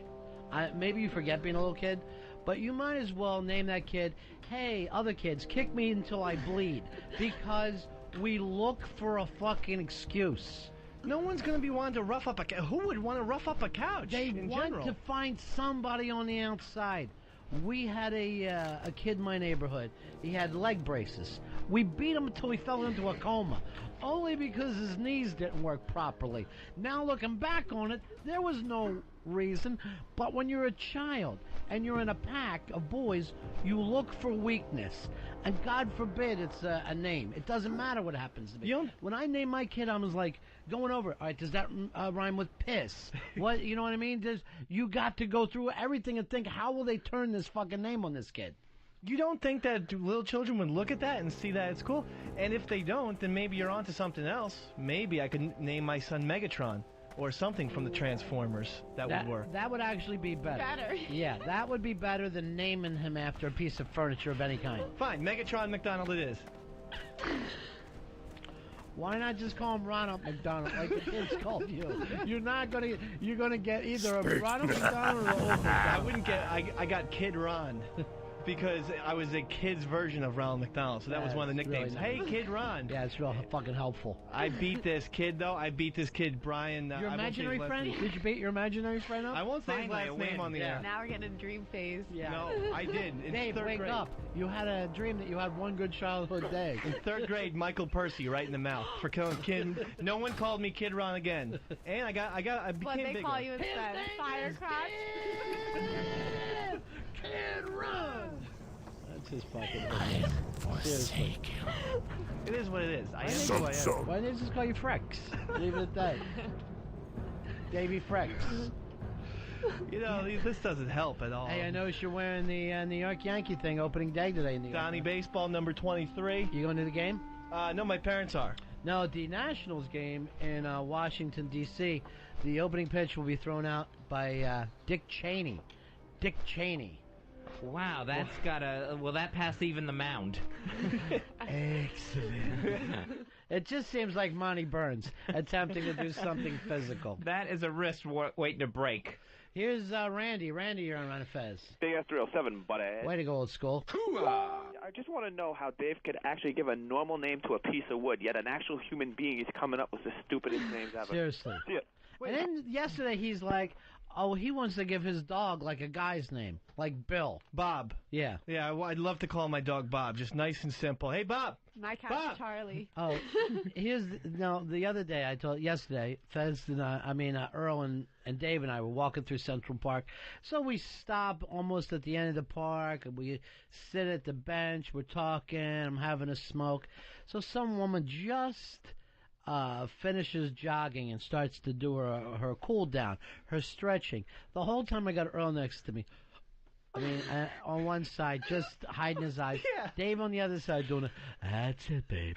maybe you forget being a little kid, but you might as well name that kid, hey, other kids, kick me until I bleed. Because we look for a fucking excuse. No one's going to be wanting to rough up a couch. Who would want to rough up a couch They in want general? to find somebody on the outside. We had a kid in my neighborhood. He had leg braces. We beat him until he fell into a coma, only because his knees didn't work properly. Now looking back on it, there was no reason, but when you're a child and you're in a pack of boys, you look for weakness. And God forbid it's a name. It doesn't matter what happens to me. When I named my kid, I was like going over it. All right, does that rhyme with piss? What, you know what I mean? You got to go through everything and think, how will they turn this fucking name on this kid? You don't think that little children would look at that and see that it's cool? And if they don't, then maybe you're onto something else. Maybe I could name my son Megatron. Or something from the Transformers. That would work. That would actually be better. Yeah, that would be better than naming him after a piece of furniture of any kind. Fine, Megatron McDonald it is. Why not just call him Ronald McDonald like the kids called you? You're gonna get either a Ronald McDonald or a old McDonald. I wouldn't get. I got Kid Ron. Because I was a kid's version of Ronald McDonald, so that was one of the nicknames. Really nice. Hey, Kid Ron. Yeah, it's real fucking helpful. I beat this kid, though. I beat this kid, Brian. Your imaginary friend? Did you beat your imaginary friend up? I won't say his last name on the air. Now we're getting a dream phase. Yeah. No, I did. In Dave, third wake grade. up. You had a dream that you had one good childhood day. In third grade, Michael Percy right in the mouth for killing Kid. No one called me Kid Ron again. And I became What they bigger. call you instead? Firecrotch? Kid Ron! That's his fucking Seriously. It is what it is. I am who I am. Why didn't they just call you Frex? Leave it at that. Davey Frex. You know, this doesn't help at all. Hey, I noticed you're wearing the New York Yankee thing opening day today in New York. Donnie Baseball number 23. You going to the game? No, my parents are. No, the Nationals game in Washington, D.C., the opening pitch will be thrown out by Dick Cheney. Dick Cheney. Wow, that's will that pass even the mound? Excellent. It just seems like Monty Burns attempting to do something physical. That is a wrist waiting to break. Here's Randy. Randy, you're on Run of Fez. Big Ass 307, buddy. Way to go, old school. I just want to know how Dave could actually give a normal name to a piece of wood, yet an actual human being is coming up with the stupidest names ever. Seriously. Yeah. And then yesterday he's like, oh, he wants to give his dog like a guy's name, like Bill. Bob. Yeah. Yeah, I'd love to call my dog Bob, just nice and simple. Hey, Bob. My cat's Bob. Charlie. Oh, the other day yesterday, Fez and Earl and Dave and I were walking through Central Park. So we stop almost at the end of the park, and we sit at the bench, we're talking, I'm having a smoke. So some woman just finishes jogging and starts to do her cool down, her stretching. The whole time I got Earl next to me. I mean, on one side, just hiding his eyes. Yeah. Dave on the other side doing that's it, baby.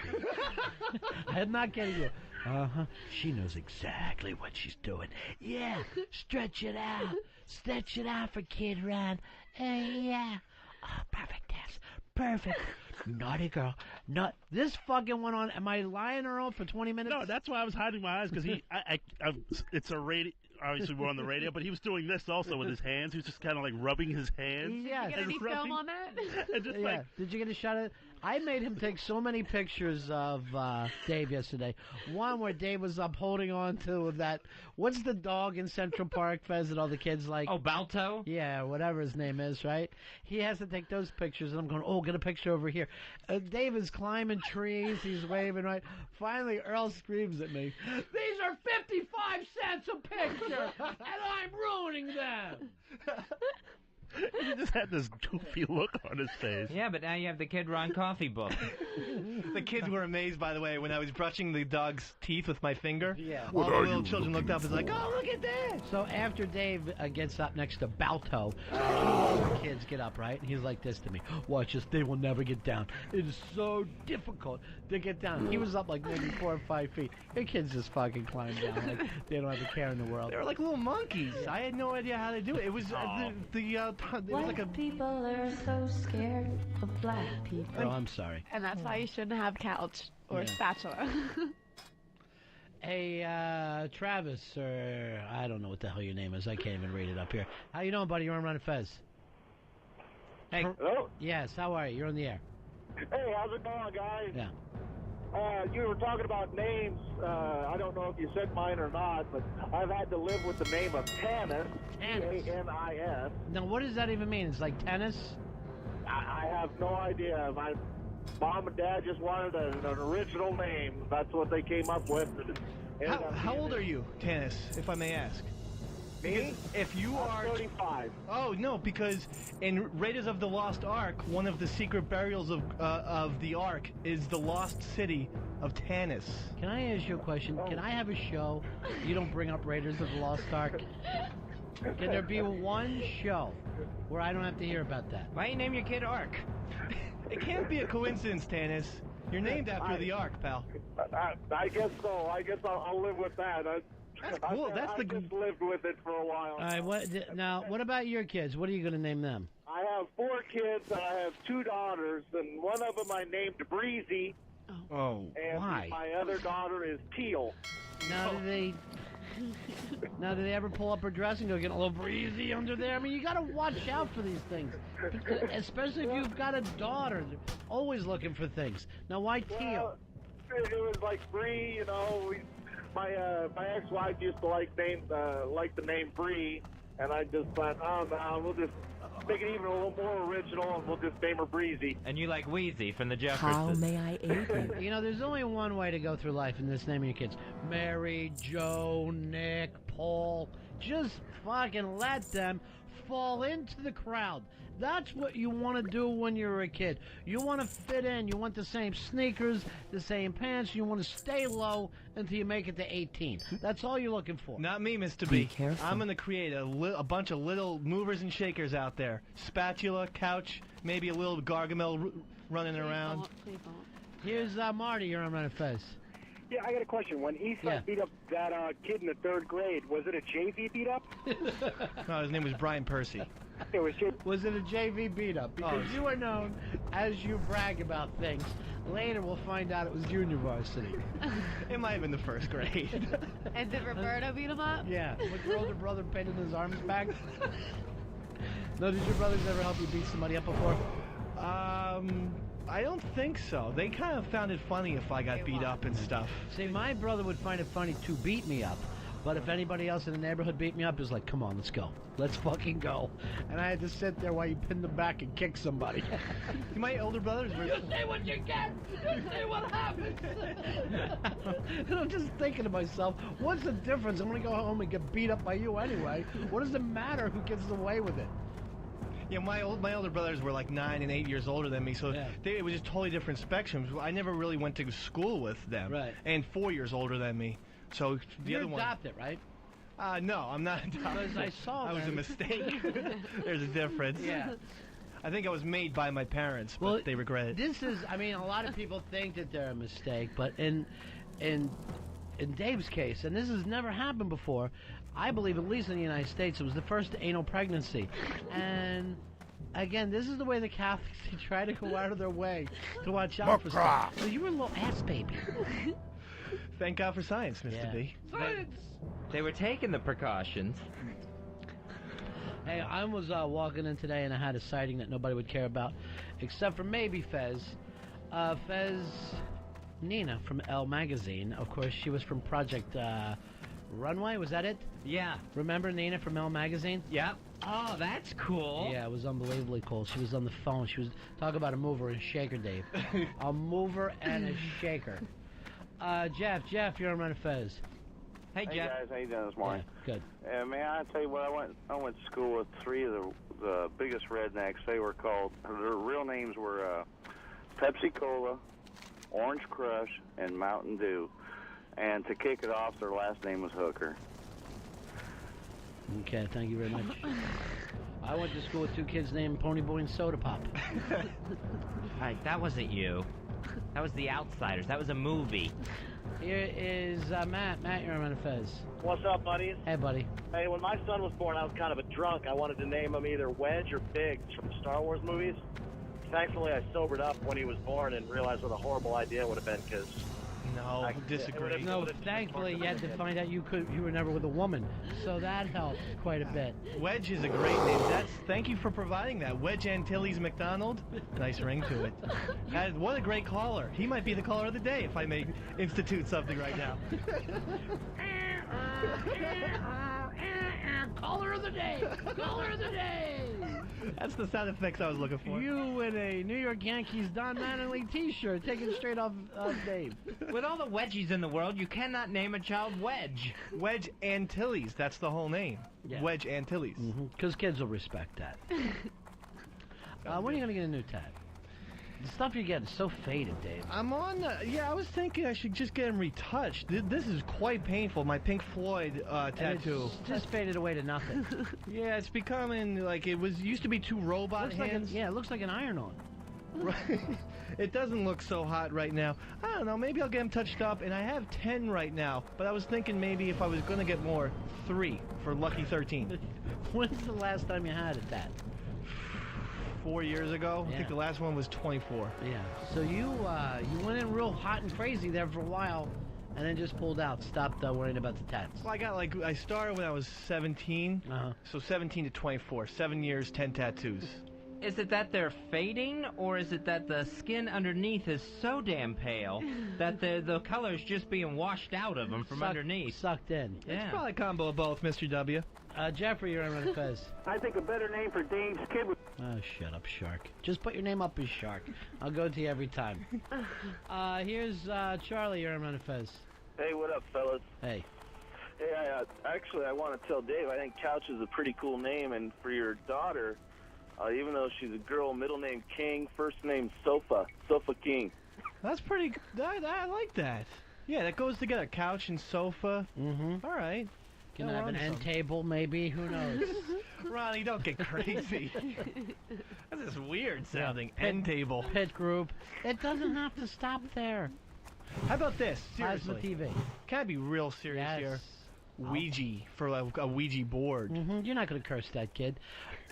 I'm not kidding you. Uh-huh. She knows exactly what she's doing. Yeah, stretch it out. Stretch it out for Kid Ron. Yeah. Oh, perfect, Tess. Perfect. Naughty girl. This fucking went on. Am I lying, Earl, for 20 minutes? No, that's why I was hiding my eyes, because it's a radio. Obviously, we're on the radio, but he was doing this also with his hands. He was just kind of like rubbing his hands. Yeah. Did you get any film on that? And just Yeah. Did you get a shot at it? I made him take so many pictures of Dave yesterday. One where Dave was up holding on to that. What's the dog in Central Park, Fez, that all the kids like? Oh, Balto? Yeah, whatever his name is, right? He has to take those pictures, and I'm going, oh, get a picture over here. Dave is climbing trees. He's waving, right? Finally, Earl screams at me, "These are 55 cents a picture, and I'm ruining them." He just had this goofy look on his face. Yeah, but now you have the Kid Ron coffee book. The kids were amazed, by the way, when I was brushing the dog's teeth with my finger. Yeah. All the little children looked up and was like, "Oh, look at this!" So after Dave gets up next to Balto, two older kids get up, right? And he's like this to me, "Watch this, they will never get down. It is so difficult to get down." He was up like maybe 4 or 5 feet. Your kids just fucking climb down like they don't have a care in the world. They were like little monkeys. Yeah. I had no idea how to do it. It was it was like a... people are so scared of black people. Oh, I'm sorry. And that's why you shouldn't have couch or Yeah. spatula. Hey, Travis, or I don't know what the hell your name is. I can't even read it up here. How you doing, buddy? You're on Run Fez. Hey. Hello? Yes, how are you? You're on the air. Hey, how's it going, guys? Yeah. You were talking about names. I don't know if you said mine or not, but I've had to live with the name of Tanis. Tanis. Now, what does that even mean? It's like tennis? I have no idea. My mom and dad just wanted an original name. That's what they came up with. How old are you, Tanis, if I may ask? Me? If you are 35. Oh no, because in Raiders of the Lost Ark, one of the secret burials of the Ark is the lost city of Tanis. Can I ask you a question? Can I have a show? You don't bring up Raiders of the Lost Ark? Can there be one show where I don't have to hear about that? Why you name your kid Ark? It can't be a coincidence, Tanis. You're named after the Ark, pal. I guess so. I guess I'll live with that. That's cool. I just lived with it for a while. All right. What about your kids? What are you going to name them? I have 4 kids. And I have 2 daughters, and one of them I named Breezy. Oh, and why? My other daughter is Teal. Now, do they ever pull up her dress and go get a little breezy under there? I mean, you got to watch out for these things, especially if you've got a daughter. They're always looking for things. Now, why Teal? It was like Bree, you know. My ex-wife used to like the name Bree, and I just thought, oh no, we'll just make it even a little more original, and we'll just name her Breezy. And you like Wheezy from the Jeffersons. How may I aid you? You know, there's only one way to go through life in this naming your kids. Mary, Joe, Nick, Paul. Just fucking let them fall into the crowd. That's what you want to do when you're a kid. You want to fit in. You want the same sneakers, the same pants. You want to stay low until you make it to 18. That's all you're looking for. Not me, Mr. Be B. careful. I'm going to create a bunch of little movers and shakers out there. Spatula, couch, maybe a little Gargamel running around. Please don't. Here's Marty. You're on Run Fez. Yeah, I got a question. When Eastside beat up that kid in the 3rd grade, was it a JV beat up? No, his name was Brian Percy. It was Was it a JV beat up? Because you are known as you brag about things. Later we'll find out it was junior varsity. It might have been the 1st grade. And did Roberto beat him up? Yeah. With your older brother pinning his arms back? No, did your brothers ever help you beat somebody up before? I don't think so. They kind of found it funny if I got beat up and stuff. See, my brother would find it funny to beat me up. But if anybody else in the neighborhood beat me up, it was like, come on, let's go. Let's fucking go. And I had to sit there while you pinned them back and kick somebody. My older brothers were... You say what you get! You say what happens! And I'm just thinking to myself, what's the difference? I'm going to go home and get beat up by you anyway. What does it matter who gets away with it? Yeah, my older brothers were like 9 and 8 years older than me, so it was just totally different spectrums. I never really went to school with them. Right. And 4 years older than me. So the You're other one... adopted, right? No, I'm not adopted. Because I saw that was a mistake. There's a difference. Yeah. I think I was made by my parents, but they regret it. This is, I mean, a lot of people think that they're a mistake, but in Dave's case, and this has never happened before, I believe, at least in the United States, it was the first anal pregnancy. And again, this is the way the Catholics, they try to go out of their way to watch out for stuff. So you were a little ass baby. Thank God for science, Mr. B. Science! They were taking the precautions. Hey, I was walking in today and I had a sighting that nobody would care about, except for maybe Fez. Fez Nina from Elle Magazine. Of course, she was from Project Runway. Was that it? Yeah. Remember Nina from Elle Magazine? Yep. Oh, that's cool. Yeah, it was unbelievably cool. She was on the phone. She was talking about a mover and shaker, Dave. A mover and a shaker. Jeff, you're on Run Fez. Hey Jeff. Guys, how you doing this morning? Yeah, good. Man, I tell you what, I went to school with three of the biggest rednecks. They were called, their real names were Pepsi Cola, Orange Crush, and Mountain Dew. And to kick it off, their last name was Hooker. Okay, thank you very much. I went to school with two kids named Ponyboy and Soda Pop. Right, that wasn't you. That was The Outsiders. That was a movie. Here is Matt. Matt, you're on Fez. What's up, buddies? Hey, buddy. Hey, when my son was born, I was kind of a drunk. I wanted to name him either Wedge or Biggs from the Star Wars movies. Thankfully, I sobered up when he was born and realized what a horrible idea it would have been, because... No, I disagree. No, thankfully you had to find out you were never with a woman, so that helped quite a bit. Wedge is a great name. Thank you for providing that. Wedge Antilles McDonald. Nice ring to it. And what a great caller. He might be the caller of the day if I may institute something right now. Caller of the day! Caller of the day! That's the sound effects I was looking for. You with a New York Yankees Don Mattingly t-shirt taken straight off Dave. With all the wedgies in the world, you cannot name a child Wedge. Wedge Antilles, that's the whole name. Yeah. Wedge Antilles. Because kids will respect that. When are you going to get a new tat? The stuff you get is so faded, Dave. I'm on I was thinking I should just get them retouched. This is quite painful. My Pink Floyd tattoo. It's just faded away to nothing. Yeah, it's becoming like it used to be two robot hands. It looks like an iron-on. Right. It doesn't look so hot right now. I don't know, maybe I'll get them touched up, and I have 10 right now, but I was thinking maybe if I was going to get more, 3 for Lucky 13. When's the last time you had a tat? 4 years ago. Yeah. I think the last one was 24. Yeah. So you went in real hot and crazy there for a while, and then just pulled out, stopped worrying about the tats. Well, I started when I was 17, so 17 to 24, 7 years, 10 tattoos. Is it that they're fading, or is it that the skin underneath is so damn pale that the color's just being washed out of them from underneath? Sucked in. It's probably a combo of both, Mr. W. Jeffrey, you're on Fez. I think a better name for Dave's kid would... Oh, shut up, Shark. Just put your name up as Shark. I'll go to you every time. Here's Charlie, you're on Fez. Hey, what up, fellas? Hey. Hey, actually, I want to tell Dave, I think Couch is a pretty cool name, and for your daughter, even though she's a girl, middle name King, first name Sofa King. That's pretty good. I like that. Yeah, that goes together. Couch and sofa. Mm-hmm. All right. Can have an end table, maybe. Who knows? Ronnie, don't get crazy. That's just weird sounding. End table. Pit group. It doesn't have to stop there. How about this? Plasma Seriously. TV. Can I be real serious here? Ouija for a Ouija board. You're not going to curse that kid.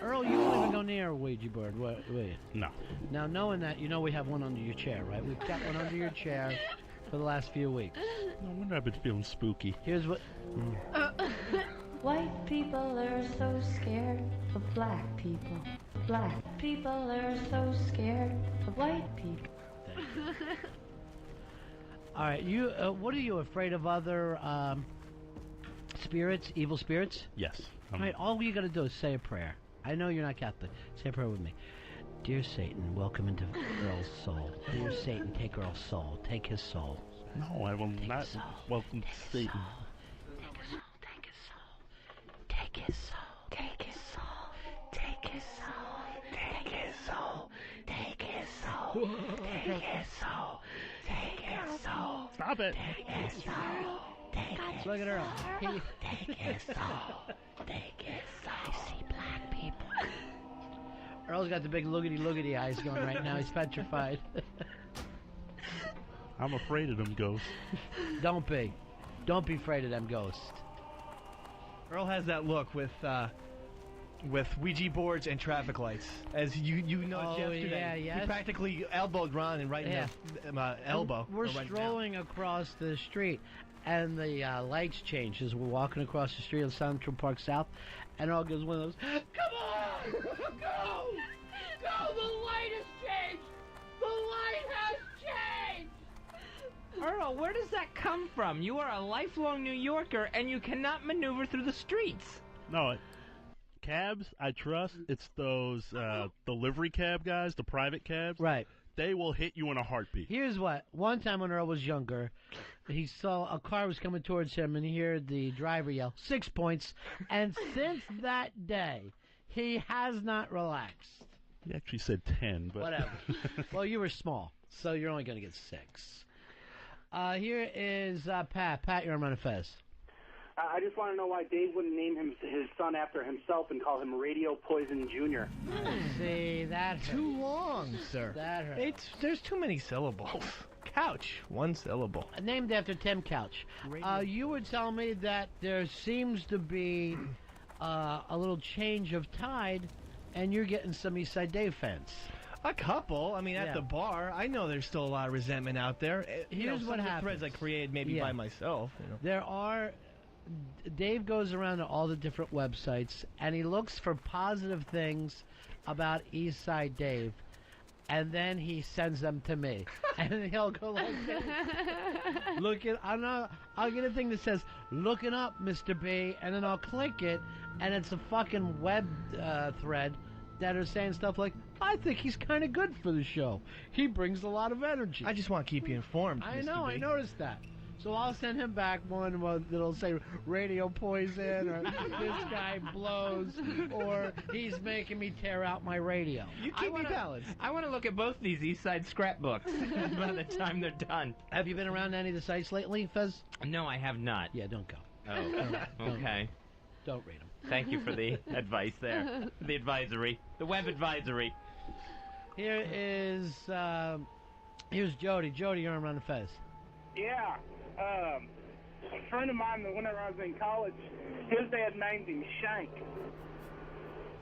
Earl, you won't even go near a Ouija board, will you? No. Now, knowing that, you know we have one under your chair, right? We've got one under your chair for the last few weeks. No wonder I've been feeling spooky. Here's what... White people are so scared of black people. Black people are so scared of white people. All right, you. What are you afraid of? Other spirits, evil spirits? Yes. All right, all you got to do is say a prayer. I know you're not Catholic. Say a prayer with me. Dear Satan, welcome into Earl's soul. Dear Satan, take Earl's soul. Take his soul. No, I will not welcome Satan. Take his soul. Take his soul. Take his soul. Take his soul. Take his soul. Take his soul. Take his soul. Stop it. Take his soul. Take his soul. Look at Earl. Take his soul. Take his soul. I see black people. Earl's got the big loogity eyes going right now. He's petrified. I'm afraid of them ghosts. Don't be. Don't be afraid of them ghosts. Earl has that look with Ouija boards and traffic lights. As you noticed yesterday, yeah, yes. he practically elbowed Ron and right in the elbow. We're right strolling across the street, and the lights change as we're walking across the street on Central Park South, and Earl goes one of those, come on! Go! Go! The light has changed! The light has Earl, where does that come from? You are a lifelong New Yorker, and you cannot maneuver through the streets. No, cabs, I trust. It's those delivery cab guys, the private cabs. Right. They will hit you in a heartbeat. Here's what. One time when Earl was younger, he saw a car was coming towards him, and he heard the driver yell, 6 points. And since that day, he has not relaxed. He actually said 10, but... Whatever. Well, you were small, so you're only going to get 6. Here is Pat. Pat, you're on Run Fez. I just want to know why Dave wouldn't name his son after himself and call him Radio Poison Jr. See, that hurt. Too long, sir. That hurt. There's too many syllables. Couch, 1 syllable. Named after Tim Couch. You were telling me that there seems to be a little change of tide, and you're getting some Eastside Dave fans. A couple. I mean, at Yeah. the bar, I know there's still a lot of resentment out there. Here's what some of the happens. threads I created maybe by myself. There are... Dave goes around to all the different websites, and he looks for positive things about Eastside Dave, and then he sends them to me. And he'll go like this. I'll get a thing that says, looking up, Mr. B, and then I'll click it, and it's a fucking web thread that are saying stuff like, I think he's kind of good for the show. He brings a lot of energy. I just want to keep you informed, I Mr. know, B. I noticed that. So I'll send him back one that'll say Radio Poison, or this guy blows, or he's making me tear out my radio. You keep me balanced. I want to look at both these Eastside scrapbooks by the time they're done. Have you been around any of the sites lately, Fez? No, I have not. Yeah, don't go. Oh, okay. Don't read them. Thank you for the advice there. The advisory. The web advisory. Here is, here's Jody. Jody, you're on Run Fez. Yeah. A friend of mine, whenever I was in college, his dad named him Shank.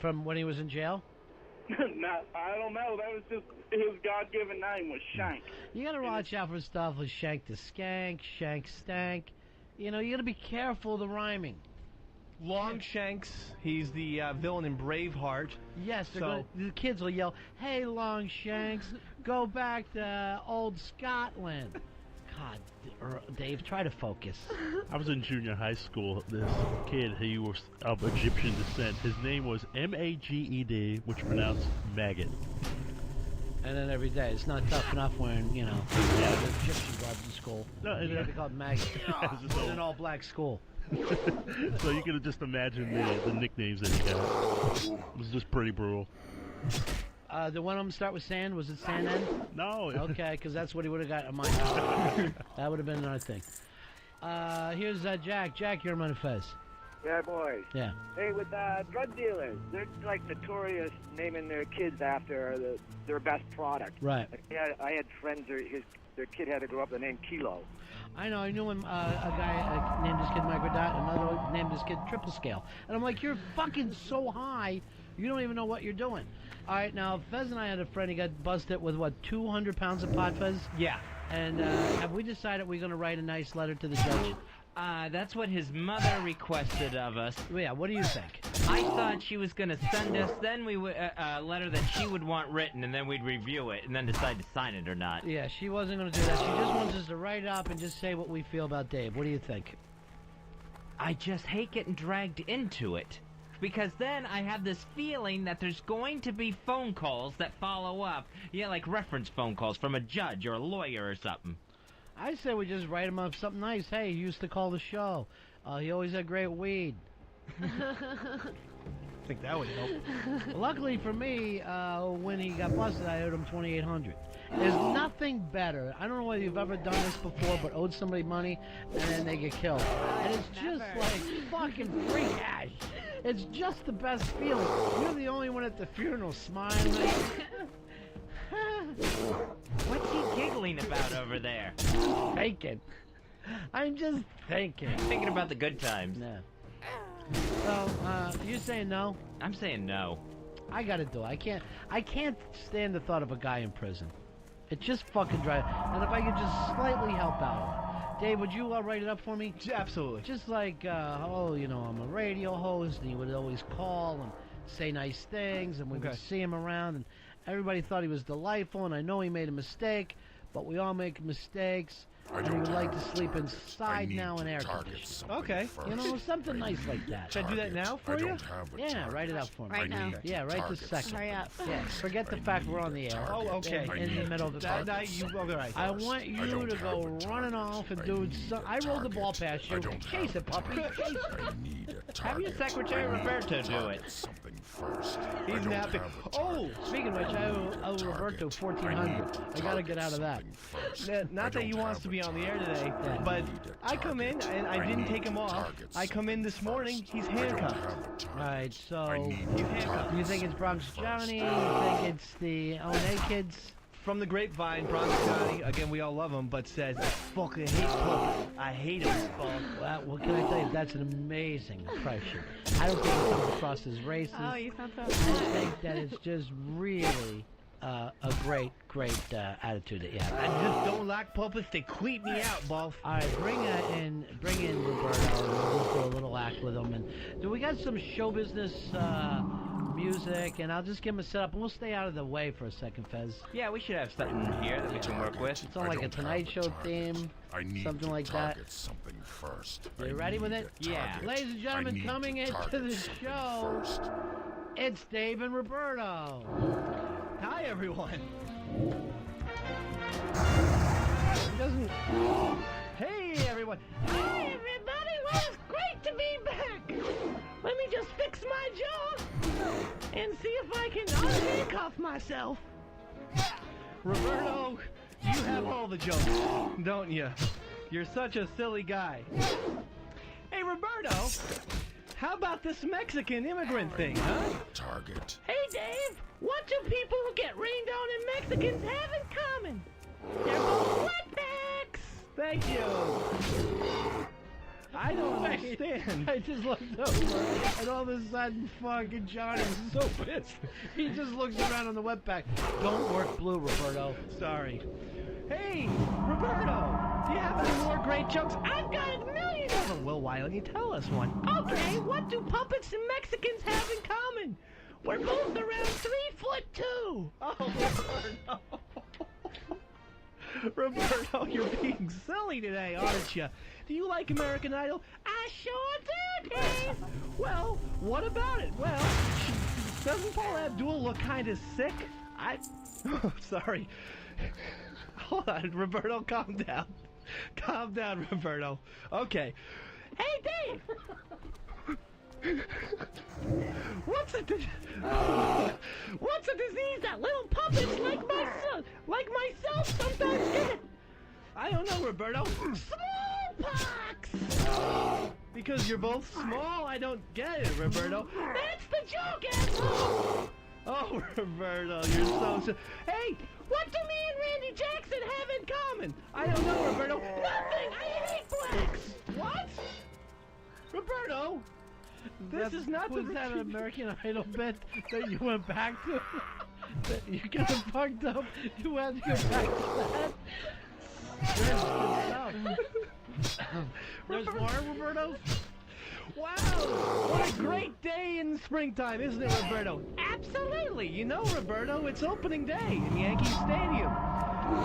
From when he was in jail? No, I don't know. That was just his God-given name was Shank. You gotta watch out for stuff like Shank the Skank, Shank Stank. You know, you gotta be careful of the rhyming. Longshanks, he's the villain in Braveheart. Yes, the kids will yell, hey, Longshanks, go back to old Scotland. God, Dave, try to focus. I was in junior high school. This kid, he was of Egyptian descent. His name was Maged, which pronounced maggot. And then every day, it's not tough enough when, you know, Egyptian garb in school. No, you gotta be called maggot. In an all-black school. So you can just imagine the nicknames that he got. It was just pretty brutal. The one of them start with Sand? Was it Sand End? No. Okay, because that's what he would have got in my house. That would have been another thing. Here's Jack. Jack, you're on Fez. Yeah, boys. Yeah. Hey, with drug dealers, they're like notorious naming their kids after their best product. Right. I had friends, their kid had to grow up the name Kilo. I know. I knew him. A guy named his kid Microdot, another one named his kid Triple Scale. And I'm like, you're fucking so high, you don't even know what you're doing. All right, now, Fez and I had a friend, he got busted with, what, 200 pounds of pot, Fez? Yeah. And have we decided we're going to write a nice letter to the judge? That's what his mother requested of us. Yeah, what do you think? I thought she was going to send us then we would a letter that she would want written, and then we'd review it, and then decide to sign it or not. Yeah, she wasn't going to do that. She just wants us to write it up and just say what we feel about Dave. What do you think? I just hate getting dragged into it. Because then I have this feeling that there's going to be phone calls that follow up. Yeah, like reference phone calls from a judge or a lawyer or something. I say we just write him up something nice. Hey, he used to call the show. He always had great weed. I think that would help. Luckily for me, when he got busted, I owed him $2,800. There's nothing better. I don't know whether you've ever done this before, but owed somebody money and then they get killed. And it's just like fucking free cash. It's just the best feeling. You're the only one at the funeral smiling. What's he giggling about over there? Thinking. I'm just thinking. Thinking about the good times. Yeah. So, you saying no? I'm saying no. I gotta do it. I can't stand the thought of a guy in prison. It just fucking drives. And if I could just slightly help out. Dave, would you write it up for me? Absolutely. Just like, you know, I'm a radio host, and he would always call and say nice things, and we would see him around, and everybody thought he was delightful, and I know he made a mistake, but we all make mistakes, and he would like to sleep inside now in air conditioning. Okay. You know, something nice like that. Should I do that now for you? Yeah, write it out for me. Right now. Yeah, right this second. Hurry up. Yeah, forget the fact we're on the air. Oh, okay. In the middle of the That night, you all right. I want you to go running off and do some. I rolled the ball past you. Chase it, puppy. Chase it. Have your secretary Roberto do it. He's napping. Oh, speaking of which, I owe Roberto 1,400. I gotta get out of that. Not that he wants to be on the air today, but I come in and I didn't take him off. I come in this morning, he's handcuffed. Alright, so He's handcuffed. you think it's Bronx Johnny? You think it's the O&A kids? From the grapevine, Bronx Johnny, again, we all love him, but says, fucking hate puppets. I hate him, Paul. Well, what can I tell you? That's an amazing impression. I don't think it comes across as racist. Oh, you sound so I think that it's just really a great attitude that you have. I just don't like puppets. They creep me out, boss. All right, bring in Roberto. And we'll just do a little act with him. And do we got some show business music? And I'll just give him a setup, and we'll stay out of the way for a second, Fez. Yeah, we should have something here that we can work with. It's on like a Tonight Show theme, something like that. Something first. Are you ready with it? Yeah. Ladies and gentlemen, coming into the show, it's Dave and Roberto. Hi, everyone. Hey, everyone. Hey, everybody. Well, it's great to be back. Let me just fix my jaw and see if I can unhandcuff myself. Roberto, you have all the jokes, don't you? You're such a silly guy. Hey, Roberto, how about this Mexican immigrant thing, huh? Target. Hey, Dave. What do people who get rained on and Mexicans have in common? They're both wetbacks. Thank you. I don't understand. I just looked over, and all of a sudden, fucking Johnny's so pissed. He just looks around on the wetback. Don't work blue, Roberto. Sorry. Hey, Roberto, do you have any more great jokes? I've got a million of them. Well, why don't you tell us one? Okay, what do puppets and Mexicans have in common? We're both around 3'2". Oh, Roberto, you're being silly today, aren't you? Do you like American Idol? I sure do, Dave. Well, what about it? Well, doesn't Paul Abdul look kind of sick? Oh, sorry. Hold on, Roberto, calm down. Calm down, Roberto. Okay. Hey, Dave. What's a disease that little puppets like myself sometimes get? I don't know, Roberto. Smallpox! Because you're both small? I don't get it, Roberto. That's the joke, asshole! Oh, Roberto, you're so... Hey, what do me and Randy Jackson have in common? I don't know, Roberto. Nothing! I hate blacks! What? Roberto! This is not was that an American Idol bit that you went back to? That you got fucked up. You had to go back to that. There's more, Roberto? Wow! What a great day in springtime, isn't it, Roberto? Absolutely! You know, Roberto, it's opening day in Yankee Stadium.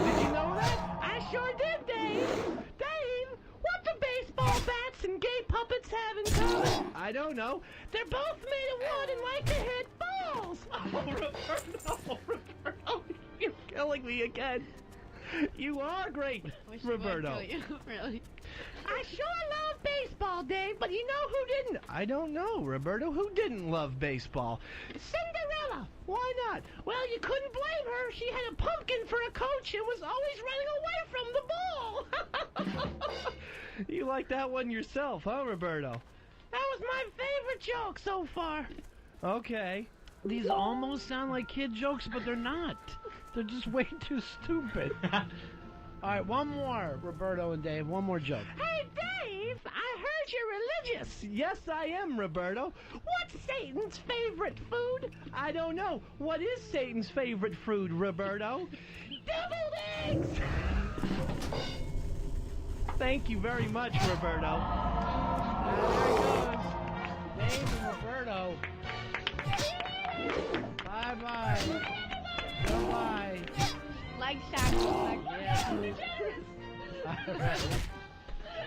Did you know that? I sure did, Dave! Dave, what do baseball bats and gay puppets have in common? I don't know. They're both made of wood and like to hit balls! Oh, Roberto, you're killing me again. You are great, Roberto. Really? I sure love baseball, Dave, but you know who didn't? I don't know, Roberto. Who didn't love baseball? Cinderella. Why not? Well, you couldn't blame her. She had a pumpkin for a coach and was always running away from the ball. You like that one yourself, huh, Roberto? That was my favorite joke so far. Okay. These almost sound like kid jokes, but they're not. They're just way too stupid. All right, one more, Roberto and Dave. One more joke. Hey, Dave, I heard you're religious. Yes, I am, Roberto. What's Satan's favorite food? I don't know. What is Satan's favorite food, Roberto? Deviled eggs! Thank you very much, Roberto. There he goes. Dave and Roberto. Bye-bye. Bye-bye. Like shackles. Yeah.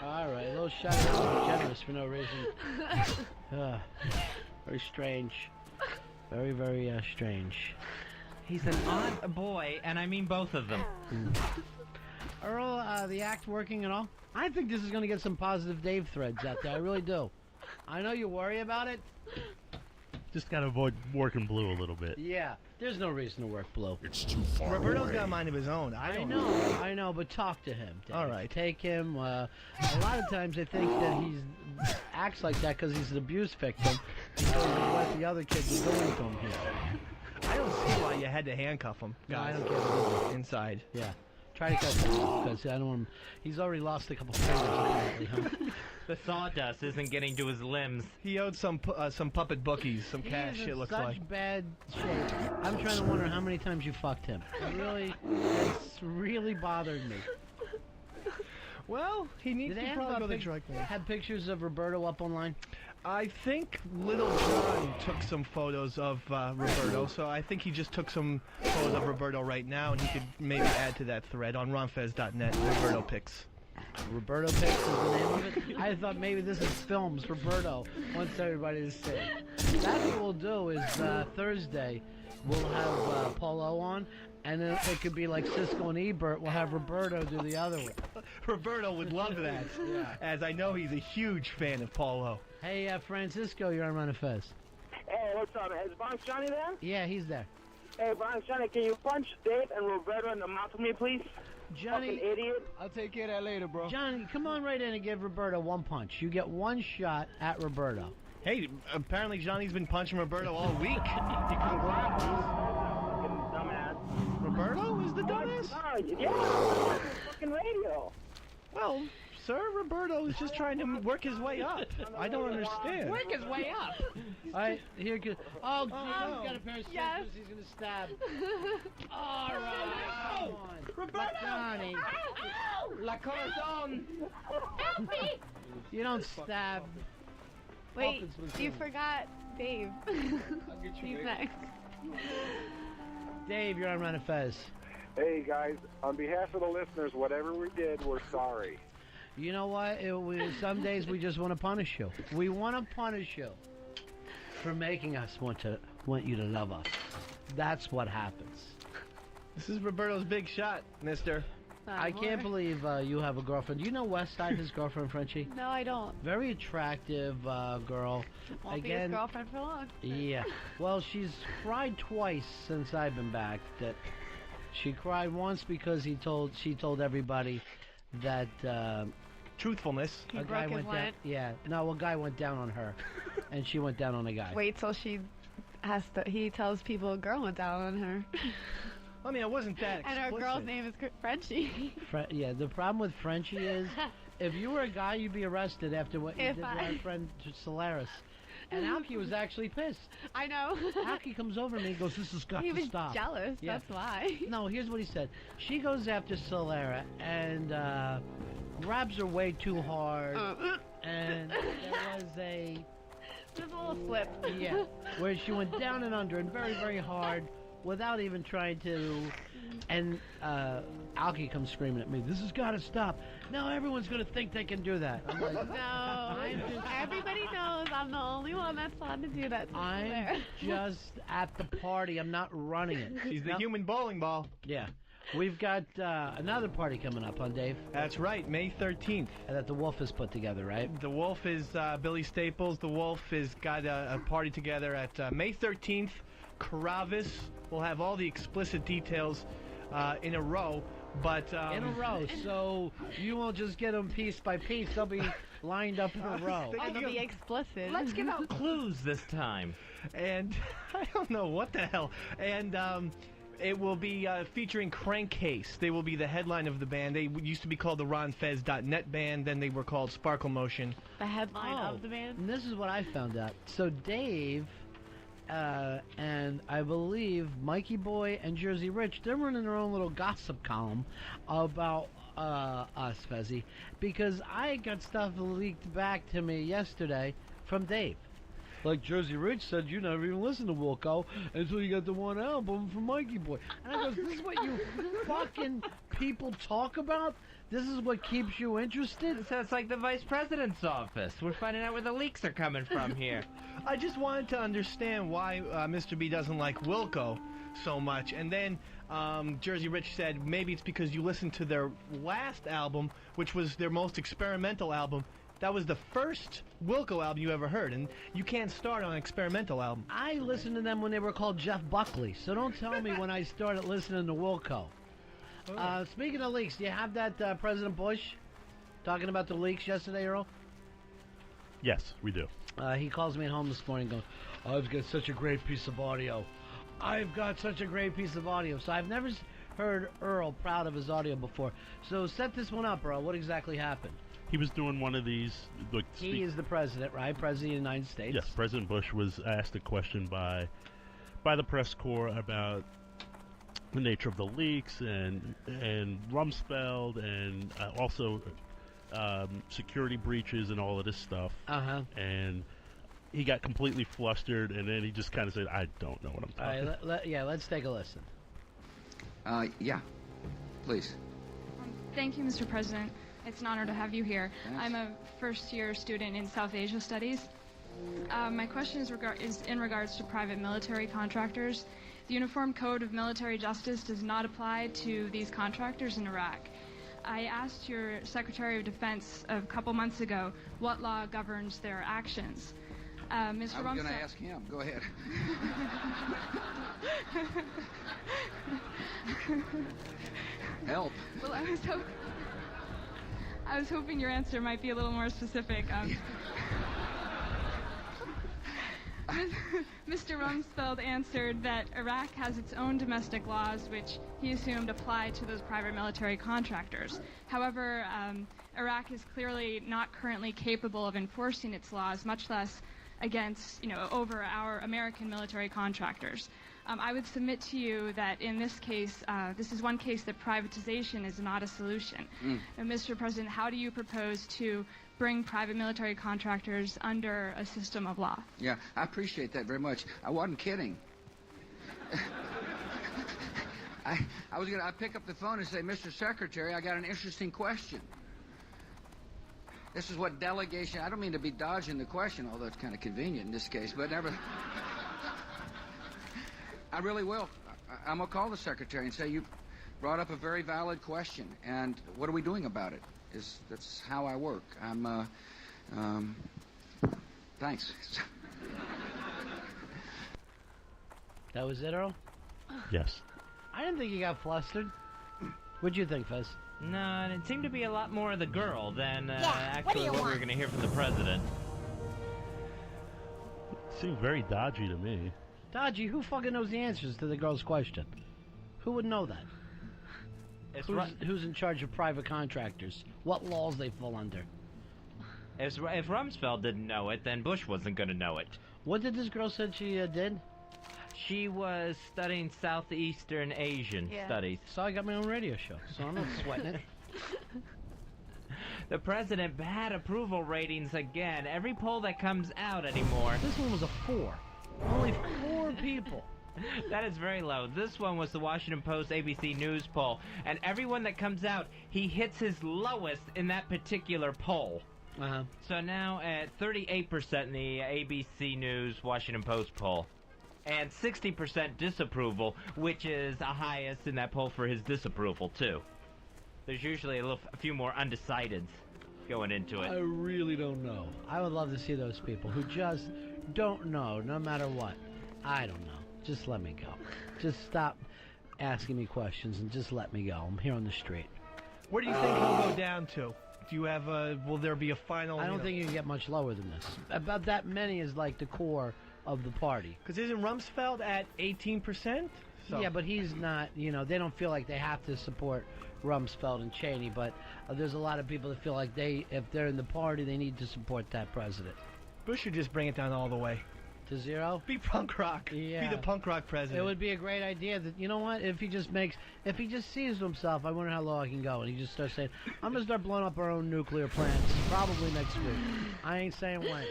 All right, a little shout out to generous for no reason. Very strange. Very, very strange. He's an odd boy, and I mean both of them. Earl, the act working at all? I think this is going to get some positive Dave threads out there. I really do. I know you worry about it. Just gotta avoid working blue a little bit. Yeah, there's no reason to work blue. It's too far Roberto's away. got a mind of his own. I know, but talk to him. Dave. All right. Take him. A lot of times I think that he acts like that because he's an abuse victim because of what the other kids are doing to him here. I don't see why you had to handcuff him. No, I guys. don't get it either. Inside. Yeah. Try to cut that off because I don't want him. He's already lost a couple fingers apparently, huh? The sawdust isn't getting to his limbs. He owed some puppet bookies, some cash. He is in It looks such like. bad shape. I'm trying to wonder how many times you fucked him. It's really bothered me. Well, he needs to probably go to dry cleaner. Have pictures of Roberto up online? I think Little John took some photos of Roberto, so I think he just took some photos of Roberto right now, and he could maybe add to that thread on ronfez.net. Roberto pics. Roberto Pics is the name of it? I thought maybe this is films. Roberto wants everybody to see. That's what we'll do is Thursday we'll have Paulo on, and then it could be like Cisco and Ebert. We'll have Roberto do the other one. Roberto would love that, as I know he's a huge fan of Paulo. Hey, Francisco, you're on Run of Fez. Hey, what's up? Is Bronx Johnny there? Yeah, he's there. Hey, Bronx Johnny, can you punch Dave and Roberto in the mouth with me, please? Johnny, Fucking idiot. I'll take care of that later, bro. Johnny, come on right in and give Roberto one punch. You get one shot at Roberto. Hey, apparently Johnny's been punching Roberto all week. You can grab him. Dumbass. Roberto is the dumbass? Yeah, fucking radio. Well, sir, Roberto is just trying to work his way up. I don't understand. Work his way up. All right, here goes. Oh, geez, he's got a pair of scissors. Yes. He's gonna stab. All right, come on. Roberto! Johnny, La corazon! Help me! you don't stab. Wait, Puppets with you him. forgot Dave. I'll get you, He's babe. next. Dave, you're on Run of Fez. Hey guys, on behalf of the listeners, whatever we did, we're sorry. You know what? Some days we just want to punish you. We want to punish you for making us want you to love us. That's what happens. This is Roberto's big shot, mister. I can't believe you have a girlfriend. Do you know Westside, his girlfriend, Frenchie? No, I don't. Very attractive girl. Won't be his girlfriend for long. Yeah. Well, she's cried twice since I've been back. That she cried once because she told everybody that truthfulness. He a guy broke his went down. leg. Yeah. No, a guy went down on her, and she went down on a guy. Wait till she has to. He tells people a girl went down on her. I mean, it wasn't that And explicit. our girl's name is Frenchie. Yeah. The problem with Frenchie is, if you were a guy, you'd be arrested after what you If did to I- our friend Solaris. And Alki was actually pissed. I know. Alki comes over to me and goes, "This has got He to was stop." jealous. Yeah. That's why. No, here's what he said. She goes after Solara and grabs her way too hard, and there was a Just a little slip. yeah, where she went down and under and very, very hard without even trying to. And Alki comes screaming at me, "This has got to stop. Now everyone's going to think they can do that." I'm like, No. Everybody knows I'm the only one that's allowed to do that. I'm just at the party. I'm not running it. He's the human bowling ball. Yeah. We've got another party coming up, huh, Dave? That's right, May 13th. That the Wolf has put together, right? The Wolf is Billy Staples. The Wolf has got a party together at May 13th. Karavis. We'll have all the explicit details in a row. But in a row, so you won't just get them piece by piece. They'll be lined up in a row. It'll be explicit. Let's give out clues this time. And I don't know what the hell. And it will be featuring Crankcase. They will be the headline of the band. They used to be called the ronfez.net band. Then they were called Sparkle Motion. The headline of the band? And this is what I found out. So Dave and I believe Mikey Boy and Jersey Rich, they're running their own little gossip column about us, Fezzy, because I got stuff leaked back to me yesterday from Dave. Like Jersey Rich said, you never even listened to Wilco until you got the one album from Mikey Boy. And I goes, this is what you fucking people talk about? This is what keeps you interested? So it's like the vice president's office. We're finding out where the leaks are coming from here. I just wanted to understand why Mr. B doesn't like Wilco so much. And then Jersey Rich said maybe it's because you listened to their last album, which was their most experimental album. That was the first Wilco album you ever heard, and you can't start on an experimental album. I listened to them when they were called Jeff Buckley, so don't tell me when I started listening to Wilco. Speaking of leaks, do you have that President Bush talking about the leaks yesterday, Earl? Yes, we do. He calls me at home this morning and goes, I've got such a great piece of audio. I've got such a great piece of audio. So I've never heard Earl proud of his audio before. So set this one up, Earl. What exactly happened? He was doing one of these. Like, he is the president, right? President of the United States. Yes, President Bush was asked a question by the press corps about the nature of the leaks and Rumsfeld and also security breaches and all of this stuff. And he got completely flustered, and then he just kind of said, "I don't know what I'm talking about." Yeah, let's take a listen. Yeah, please. Thank you, Mr. President. It's an honor to have you here. Yes. I'm a first-year student in South Asia Studies. My question is in regards to private military contractors. The Uniform Code of Military Justice does not apply to these contractors in Iraq. I asked your Secretary of Defense a couple months ago what law governs their actions. Mr. I was going to ask him. Go ahead. Help. Well, I was hoping your answer might be a little more specific. Mr. Rumsfeld answered that Iraq has its own domestic laws, which he assumed apply to those private military contractors. However, Iraq is clearly not currently capable of enforcing its laws, much less against, over our American military contractors. I would submit to you that in this case, this is one case that privatization is not a solution. And Mr. President, how do you propose to bring private military contractors under a system of law? Yeah, I appreciate that very much. I wasn't kidding. I'd pick up the phone and say, Mr. Secretary, I got an interesting question. This is what delegation, I don't mean to be dodging the question, although it's kind of convenient in this case, but never. I really will. I'm going to call the Secretary and say, you brought up a very valid question, and what are we doing about it? That's how I work. Thanks. That was it, Earl? Yes. I didn't think you got flustered. What'd you think, Fez? No, and it seemed to be a lot more of the girl than actually what we were going to hear from the president. It seemed very dodgy to me. Dodgy? Who fucking knows the answers to the girl's question? Who would know that? Who's in charge of private contractors? What laws they fall under? If Rumsfeld didn't know it, then Bush wasn't going to know it. What did this girl say she did? She was studying Southeastern Asian studies. So I got my own radio show, so I'm not sweating it. The president had approval ratings again. Every poll that comes out anymore. This one was a 4. Only 4 people. That is very low. This one was the Washington Post ABC News poll, and everyone that comes out, he hits his lowest in that particular poll. So now at 38% in the ABC News Washington Post poll, and 60% disapproval, which is the highest in that poll for his disapproval too. There's usually a few more undecideds going into it. I really don't know. I would love to see those people who just don't know, no matter what. I don't know. Just let me go. Just stop asking me questions and just let me go. I'm here on the street. Where do you think he'll go down to? Do you have will there be a final? I don't think you can get much lower than this. About that many is like the core of the party. Because isn't Rumsfeld at 18%? So. Yeah, but he's not, they don't feel like they have to support Rumsfeld and Cheney, but there's a lot of people that feel like if they're in the party, they need to support that president. Bush should just bring it down all the way. To 0? Be punk rock. Yeah. Be the punk rock president. It would be a great idea that, you know what, if he just sees himself, I wonder how low I can go, and he just starts saying, I'm going to start blowing up our own nuclear plants, probably next week. I ain't saying when.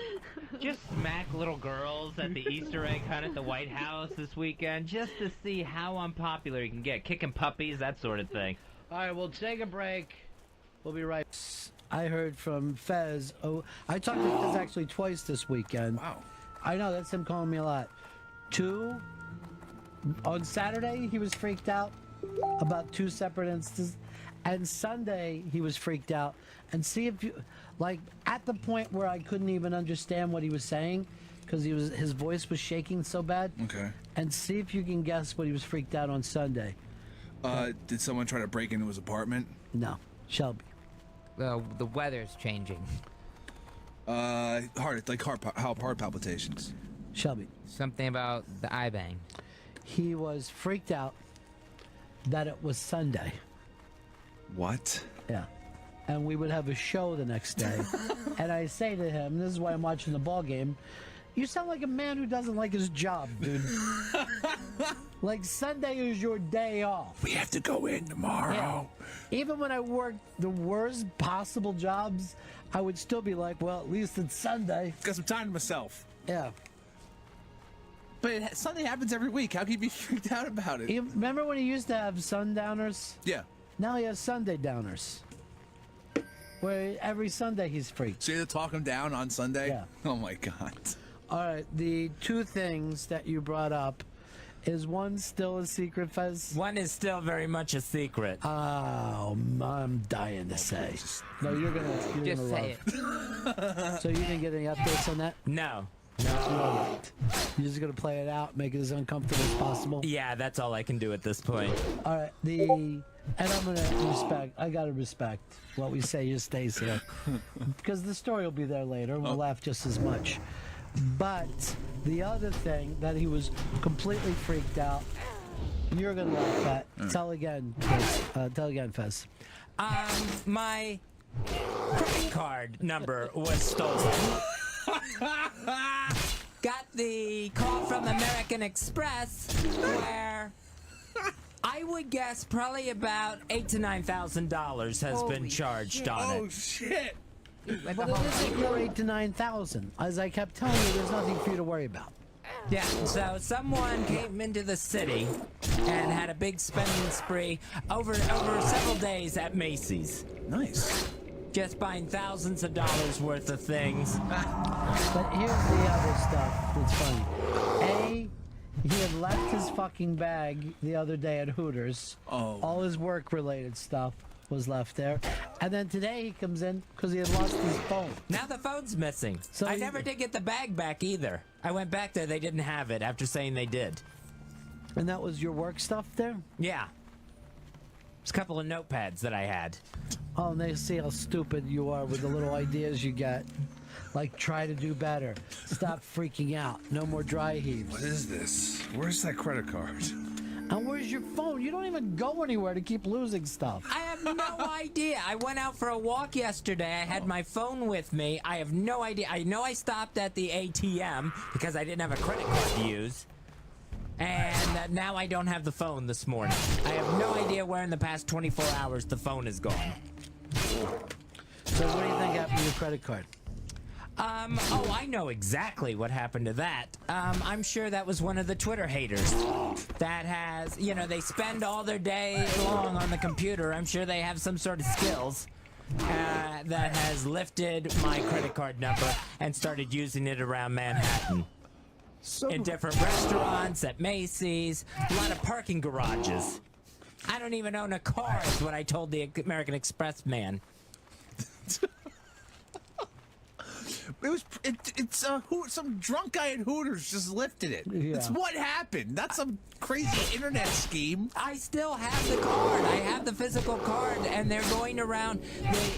just smack little girls at the Easter egg hunt at the White House this weekend, just to see how unpopular you can get. Kicking puppies, that sort of thing. All right, we'll take a break. We'll be right. I heard from Fez. Oh, I talked to Fez actually twice this weekend. Wow. I know, that's him calling me a lot. On Saturday, he was freaked out about 2 separate instances. And Sunday, he was freaked out. And see if you, like, at the point where I couldn't even understand what he was saying, because his voice was shaking so bad. Okay. And see if you can guess what he was freaked out on Sunday. Did someone try to break into his apartment? No. Shelby. The weather's changing. Heart palpitations. Shelby. Something about the iBang. He was freaked out that it was Sunday. What? Yeah. And we would have a show the next day. And I say to him, this is why I'm watching the ball game, you sound like a man who doesn't like his job, dude. Like, Sunday is your day off. We have to go in tomorrow. Yeah. Even when I worked the worst possible jobs, I would still be like, well, at least it's Sunday. Got some time to myself. Yeah. But Sunday happens every week. How can you be freaked out about it? You remember when he used to have sundowners? Yeah. Now he has Sunday downers. Where every Sunday he's freaked. So you have to talk him down on Sunday? Yeah. Oh my God. All right, the 2 things that you brought up, is one still a secret, Fez? One is still very much a secret. Oh, I'm dying to say. No, you're gonna Just say it. So you didn't get any updates on that? No. No. You're just gonna play it out, make it as uncomfortable as possible? Yeah, that's all I can do at this point. All right, and I'm gonna I gotta respect what we say just stays here. Because the story will be there later, and we'll laugh just as much. But the other thing that he was completely freaked out, you're gonna laugh at. Tell again, Fez. My credit card number was stolen. Got the call from American Express where I would guess probably about $8,000 to $9,000 has been charged on it. Oh shit! But it isn't your 8,000 to 9,000. As I kept telling you, there's nothing for you to worry about. Yeah, so someone came into the city and had a big spending spree over several days at Macy's. Nice. Just buying thousands of dollars worth of things. But here's the other stuff that's funny. He had left his fucking bag the other day at Hooters. Oh. All his work-related stuff was left there. And then today he comes in because he had lost his phone. Now the phone's missing. So I never did get the bag back either. I went back there, they didn't have it after saying they did. And that was your work stuff there? Yeah. It's a couple of notepads that I had. Oh, and they see how stupid you are with the little ideas you get. Like, try to do better. Stop freaking out. No more dry heaves. What is this? Where's that credit card? And where's your phone? You don't even go anywhere to keep losing stuff. I have no idea. I went out for a walk yesterday. I had my phone with me. I have no idea. I know I stopped at the ATM because I didn't have a credit card to use. And now I don't have the phone this morning. I have no idea where in the past 24 hours the phone is gone. So what do you think happened to your credit card? Oh, I know exactly what happened to that. I'm sure that was one of the Twitter haters that has, they spend all their day long on the computer. I'm sure they have some sort of skills that has lifted my credit card number and started using it around Manhattan. In different restaurants, at Macy's, a lot of parking garages. I don't even own a car, is what I told the American Express man. It's some drunk guy at Hooters just lifted it. Yeah. That's what happened. That's some crazy internet scheme. I still have the card. I have the physical card, and they're going around.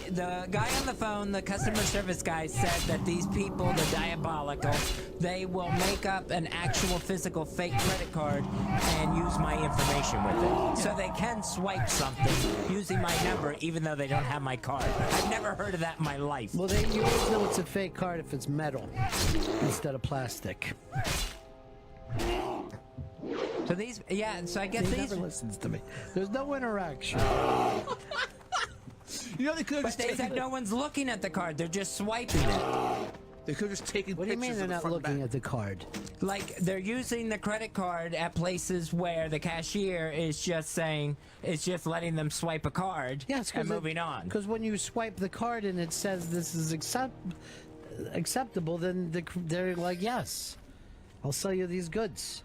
The guy on the phone, the customer service guy, said that these people, they're diabolical. They will make up an actual physical fake credit card and use my information with it. So they can swipe something using my number, even though they don't have my card. I've never heard of that in my life. Well, you always know it's a fake card if it's metal instead of plastic. So these, so I guess he these. never listens to me. There's no interaction. They could. But they said no one's looking at the card; they're just swiping it. They could have just taken What do you mean pictures they're of the not front and looking back. at the card? Like, they're using the credit card at places where the cashier is just saying, it's just letting them swipe a card and moving on. Because when you swipe the card and it says this is acceptable, then they're like, yes, I'll sell you these goods.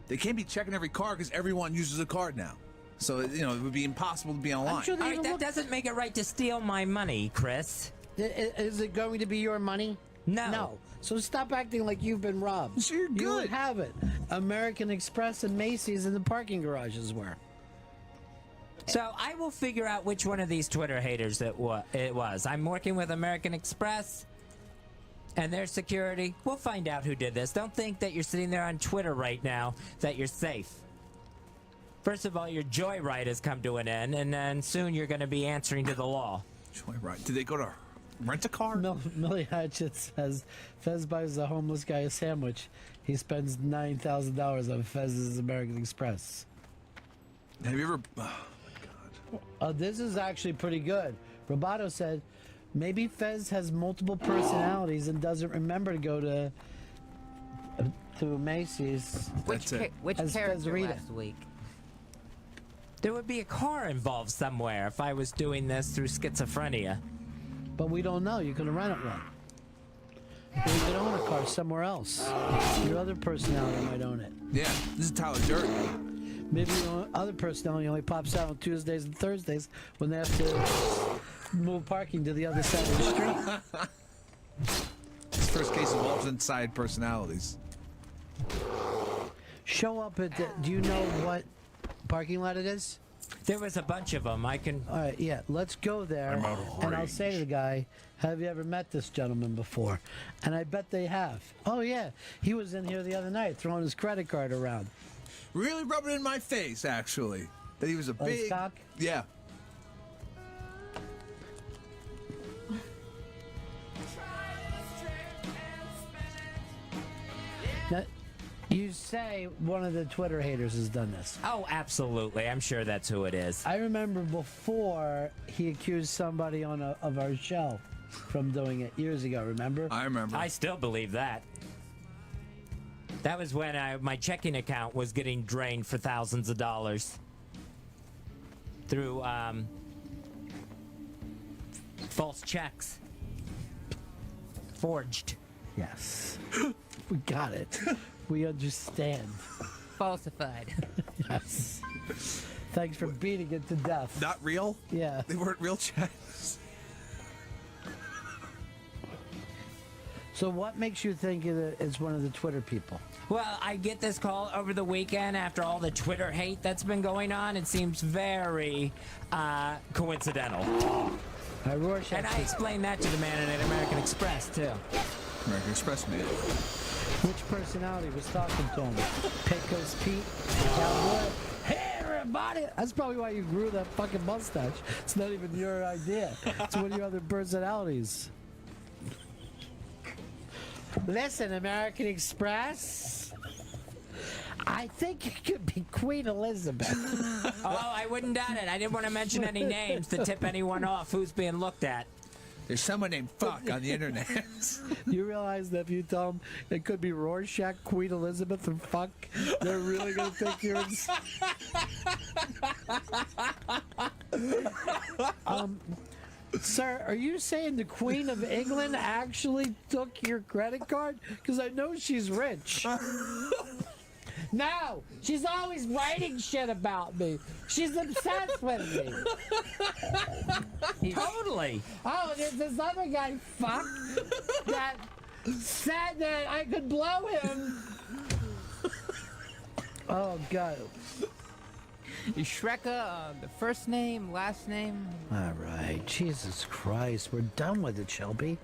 They can't be checking every card because everyone uses a card now. So, you know, it would be impossible to be online. All right, that doesn't make it right to steal my money, Chris. Is it going to be your money? No. No. So stop acting like you've been robbed. So you're good. You would have it. American Express and Macy's in the parking garages were. So I will figure out which one of these Twitter haters it was. I'm working with American Express and their security. We'll find out who did this. Don't think that you're sitting there on Twitter right now that you're safe. First of all, your joyride has come to an end, and then soon you're going to be answering to the law. Joyride? Did they go to rent a car? Millie Hatchet says, Fez buys a homeless guy a sandwich. He spends $9,000 on Fez's American Express. Have you ever... This is actually pretty good. Roboto said, maybe Fez has multiple personalities and doesn't remember to go to Macy's. Which as character Fez last week? There would be a car involved somewhere if I was doing this through schizophrenia. But we don't know. You could have rented one. Or you could own a car somewhere else. Your other personality might own it. Yeah, this is Tyler Durden. Maybe your other personality only pops out on Tuesdays and Thursdays when they have to move parking to the other side of the street. This first case involves inside personalities. Show up at the... Do you know what parking lot it is? There was a bunch of them. I can... All right, yeah. Let's go there. I'm out of and I'll range. say to the guy, have you ever met this gentleman before? And I bet they have. Oh, yeah. He was in here the other night throwing his credit card around. Really rubbing it in my face, actually. That he was a his big... cock? Yeah. Now, you say one of the Twitter haters has done this. Oh, absolutely. I'm sure that's who it is. I remember before he accused somebody of our show from doing it years ago, remember? I remember. I still believe that. That was when my checking account was getting drained for thousands of dollars through false checks. Forged. Yes. We got it. We understand. Falsified. Yes. Thanks for beating it to death. Not real? Yeah. They weren't real checks. So what makes you think it's one of the Twitter people? Well, I get this call over the weekend after all the Twitter hate that's been going on. It seems very coincidental. And I explained that to the man at American Express, too. American Express man. Which personality was talking to him? Pecos Pete? Cowboy? Hey, everybody! That's probably why you grew that fucking mustache. It's not even your idea. It's one of your other personalities. Listen, American Express. I think it could be Queen Elizabeth. Oh, I wouldn't doubt it. I didn't want to mention any names to tip anyone off who's being looked at. There's someone named Fuck on the internet. You realize that if you tell them it could be Rorschach, Queen Elizabeth, and Fuck, they're really going to think you're... Sir, are you saying the Queen of England actually took your credit card? Because I know she's rich. No, she's always writing shit about me. She's obsessed with me. Totally. Oh, there's this other guy, Fuck, that said that I could blow him. Oh, God. Shreka, the first name, last name. All right, Jesus Christ, we're done with it, Shelby.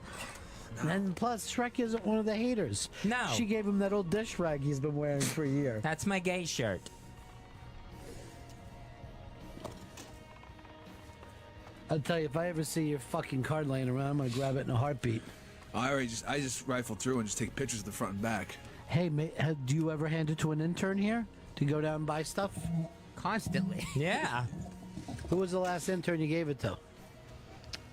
And plus, Shrek isn't one of the haters. No. She gave him that old dish rag he's been wearing for a year. That's my gay shirt. I'll tell you, if I ever see your fucking card laying around, I'm gonna grab it in a heartbeat. I just rifle through and just take pictures of the front and back. Hey, mate, do you ever hand it to an intern here to go down and buy stuff? Constantly. Yeah. Who was the last intern you gave it to?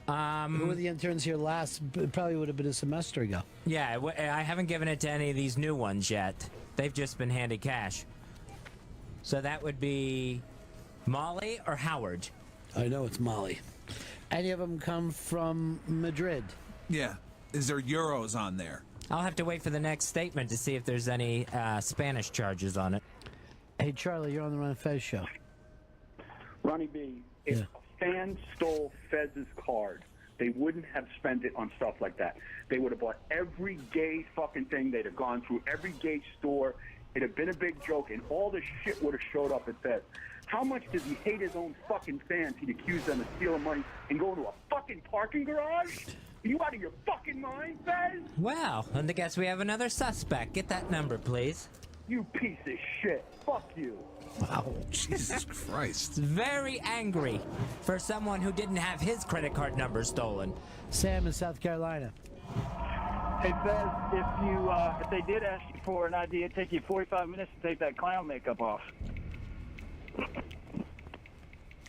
Who were the interns here last? It probably would have been a semester ago. Yeah, I haven't given it to any of these new ones yet. They've just been handed cash. So that would be Molly or Howard? I know it's Molly. Any of them come from Madrid? Yeah. Is there euros on there? I'll have to wait for the next statement to see if there's any Spanish charges on it. Hey, Charlie, you're on the Ron Fez show. Ronnie B., if a fan stole Fez's card, they wouldn't have spent it on stuff like that. They would have bought every gay fucking thing. They'd have gone through every gay store. It'd have been a big joke, and all this shit would have showed up at Fez. How much does he hate his own fucking fans? He'd accuse them of stealing money and go into a fucking parking garage? Are you out of your fucking mind, Fez? Wow, and I guess we have another suspect. Get that number, please. You piece of shit. Fuck you. Wow, Jesus Christ. Very angry for someone who didn't have his credit card number stolen. Sam in South Carolina. Hey, Fez, if they did ask you for an ID, it'd take you 45 minutes to take that clown makeup off.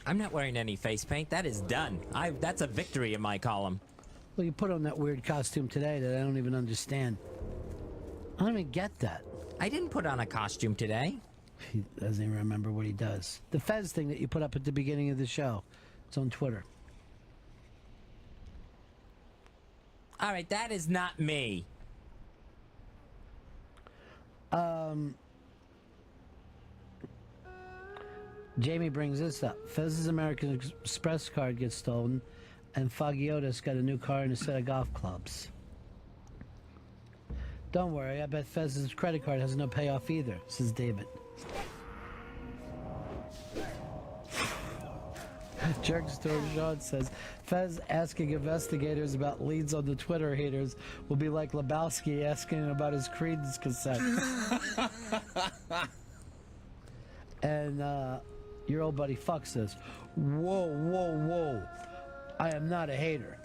I'm not wearing any face paint. That is done. That's a victory in my column. Well, you put on that weird costume today that I don't even understand. I don't even get that. I didn't put on a costume today. He doesn't even remember what he does. The Fez thing that you put up at the beginning of the show. It's on Twitter. All right, that is not me. Jamie brings this up. Fez's American Express card gets stolen, and Foggy Otis got a new car and a set of golf clubs. Don't worry, I bet Fez's credit card has no payoff either, says David. Jerkster Sean says, Fez asking investigators about leads on the Twitter haters will be like Lebowski asking about his Creedence cassette. And your old buddy Fuck says, whoa, whoa, whoa, I am not a hater.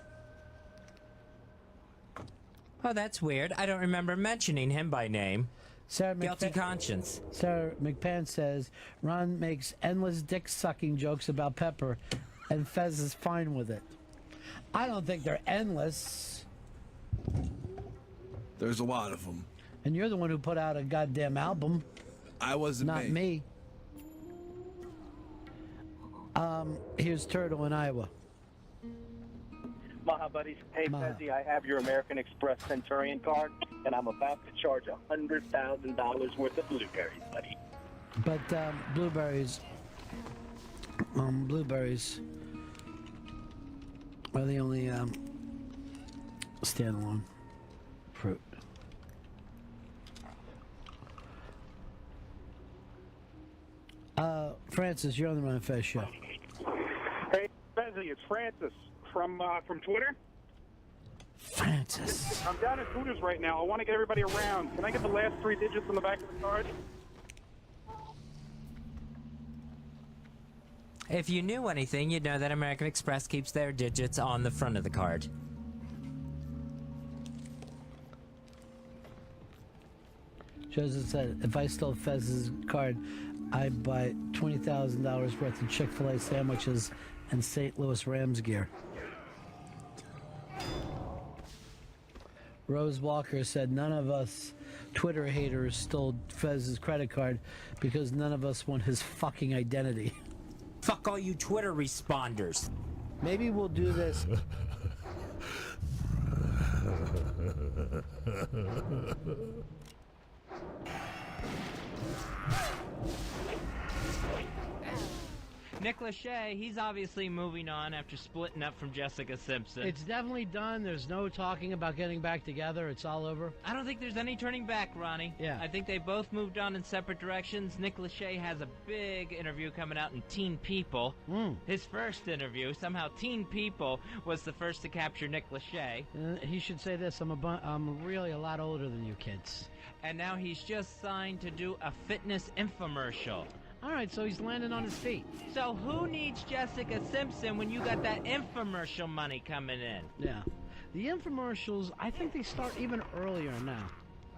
Oh, that's weird. I don't remember mentioning him by name. Guilty conscience. Sarah McPan says, Ron makes endless dick-sucking jokes about Pepper, and Fez is fine with it. I don't think they're endless. There's a lot of them. And you're the one who put out a goddamn album. I wasn't Not me. Here's Turtle in Iowa. Maha buddies, hey Fezzy, I have your American Express Centurion card, and I'm about to charge $100,000 worth of blueberries, buddy. But blueberries are the only standalone fruit. Francis, you're on the Ron Fez show. Hey, Fezzy, it's Francis from Twitter. Francis. I'm down at Hooters right now. I want to get everybody around. Can I get the last 3 digits on the back of the card? If you knew anything, you'd know that American Express keeps their digits on the front of the card. Joseph said, if I stole Fez's card, I'd buy $20,000 worth of Chick-fil-A sandwiches and St. Louis Rams gear. Rose Walker said, none of us Twitter haters stole Fez's credit card because none of us want his fucking identity. Fuck all you Twitter responders. Maybe we'll do this. Nick Lachey, he's obviously moving on after splitting up from Jessica Simpson. It's definitely done. There's no talking about getting back together. It's all over. I don't think there's any turning back, Ronnie. Yeah. I think they both moved on in separate directions. Nick Lachey has a big interview coming out in Teen People. His first interview, somehow Teen People was the first to capture Nick Lachey. He should say this, I'm really a lot older than you kids. And now he's just signed to do a fitness infomercial. All right, so he's landing on his feet. So who needs Jessica Simpson when you got that infomercial money coming in? Yeah. The infomercials, I think they start even earlier now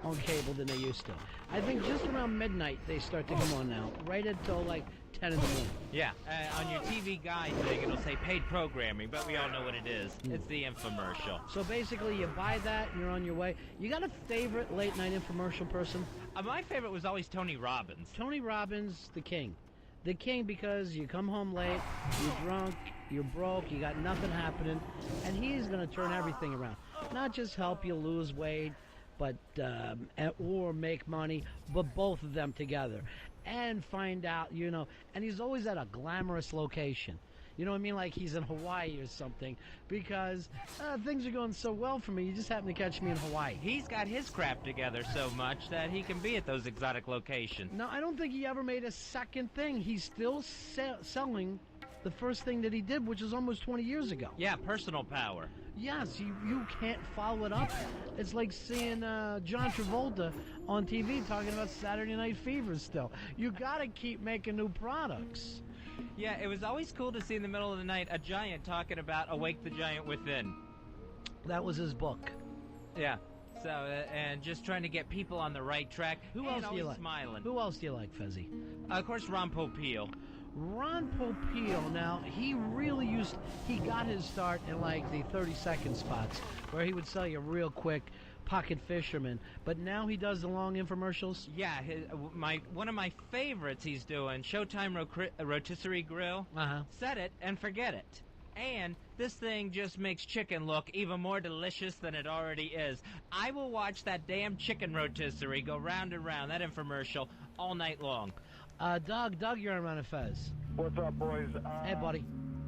on cable than they used to. I think just around midnight they start to come on now, right until like 10 in the morning. Yeah, on your TV guide thing, it'll say paid programming, but we all know what it is. It's the infomercial. So basically, you buy that and you're on your way. You got a favorite late-night infomercial person? My favorite was always Tony Robbins. Tony Robbins, the king. The king because you come home late, you're drunk, you're broke, you got nothing happening, and he's going to turn everything around. Not just help you lose weight, but or make money, but both of them together. And find out, you know, and he's always at a glamorous location. You know what I mean? Like he's in Hawaii or something, because things are going so well for me. You just happen to catch me in Hawaii. He's got his crap together so much that he can be at those exotic locations. No, I don't think he ever made a second thing. He's still selling the first thing that he did, which is almost 20 years ago. Yeah, personal power. Yes, you can't follow it up. It's like seeing John Travolta on TV talking about Saturday Night Fever still. You got to keep making new products. Yeah, it was always cool to see in the middle of the night a giant talking about Awake the Giant Within. That was his book. Yeah. So, and just trying to get people on the right track. Who else do you like? Smiling. Who else do you like, Fezzy? Of course, Ron Popeil. Ron Popeil, now, he really he got his start in like the 30-second spots where he would sell you real quick pocket fisherman, but now he does the long infomercials. Yeah, one of my favorites he's doing, Showtime Rotisserie Grill. Set it and forget it. And this thing just makes chicken look even more delicious than it already is. I will watch that damn chicken rotisserie go round and round, that infomercial, all night long. Doug, you're on Run Fez. What's up, boys? Hey, buddy.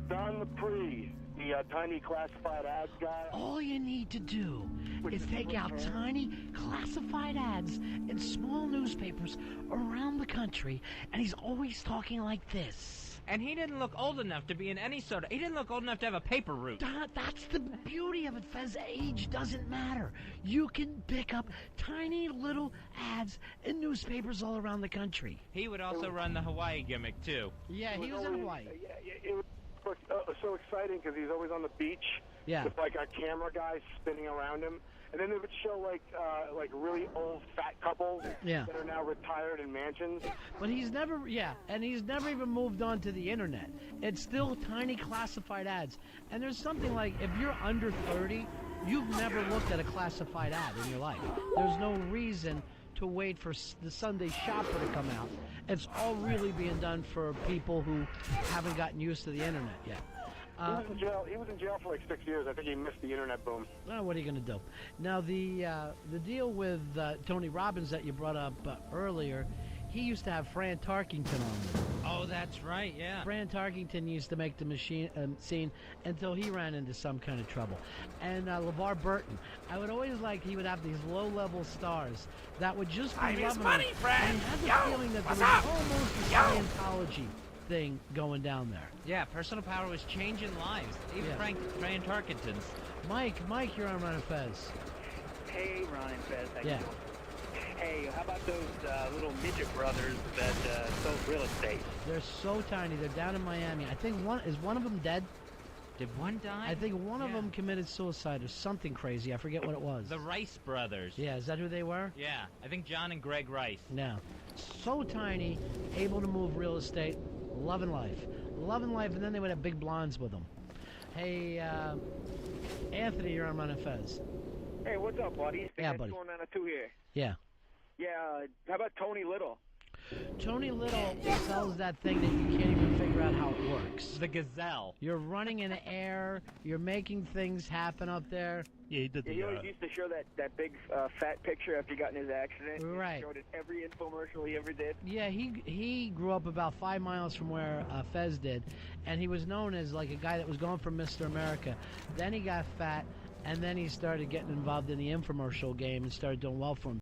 Don Lepre, the tiny classified ads guy. All you need to do is take out tiny classified ads in small newspapers around the country, and he's always talking like this. And he didn't look old enough to be in any sort of... He didn't look old enough to have a paper route. That's the beauty of it, Fez. Age doesn't matter. You can pick up tiny little ads in newspapers all around the country. He would also run the Hawaii gimmick, too. Yeah, he was in Hawaii. It was so exciting because he's always on the beach with like a camera guy spinning around him. And then they would show like really old fat couples that are now retired in mansions. But he's never even moved on to the internet. It's still tiny classified ads. And there's something like, if you're under 30, you've never looked at a classified ad in your life. There's no reason to wait for the Sunday Shopper to come out. It's all really being done for people who haven't gotten used to the internet yet. He was in jail for like 6 years. I think he missed the internet boom. Well, what are you going to do? Now, the deal with Tony Robbins that you brought up earlier, he used to have Fran Tarkington on there. Oh, that's right, yeah. Fran Tarkington used to make the scene until he ran into some kind of trouble. And LeVar Burton, I would always like he would have these low-level stars that would just be Time is loving money, him. Fran. And I had the feeling that there was almost a Scientology thing going down there. Yeah, personal power was changing lives. Even Fran Tarkington's. Mike, you're on Ron and Fez. Hey, Ron and Fez. How you Yeah. doing? Hey, how about those little midget brothers that sold real estate? They're so tiny. They're down in Miami. I think one of them dead. Did one die? I think one of them committed suicide or something crazy. I forget what it was. The Rice brothers. Yeah, is that who they were? Yeah, I think John and Greg Rice. No. So tiny, able to move real estate, loving life. Loving life, and then they would have big blondes with them. Hey, Anthony, you're on Run and Fez. Hey, what's up, buddy? Yeah, buddy. Going on a 2 here. Yeah. Yeah, how about Tony Little? Tony Little sells that thing that you can't even figure out how it works. The Gazelle. You're running in the air. You're making things happen up there. Yeah, he did He always used to show that big fat picture after he got in his accident. Right. He showed it every infomercial he ever did. Yeah, he grew up about 5 miles from where Fez did, and he was known as like a guy that was going for Mr. America. Then he got fat, and then he started getting involved in the infomercial game and started doing well for him.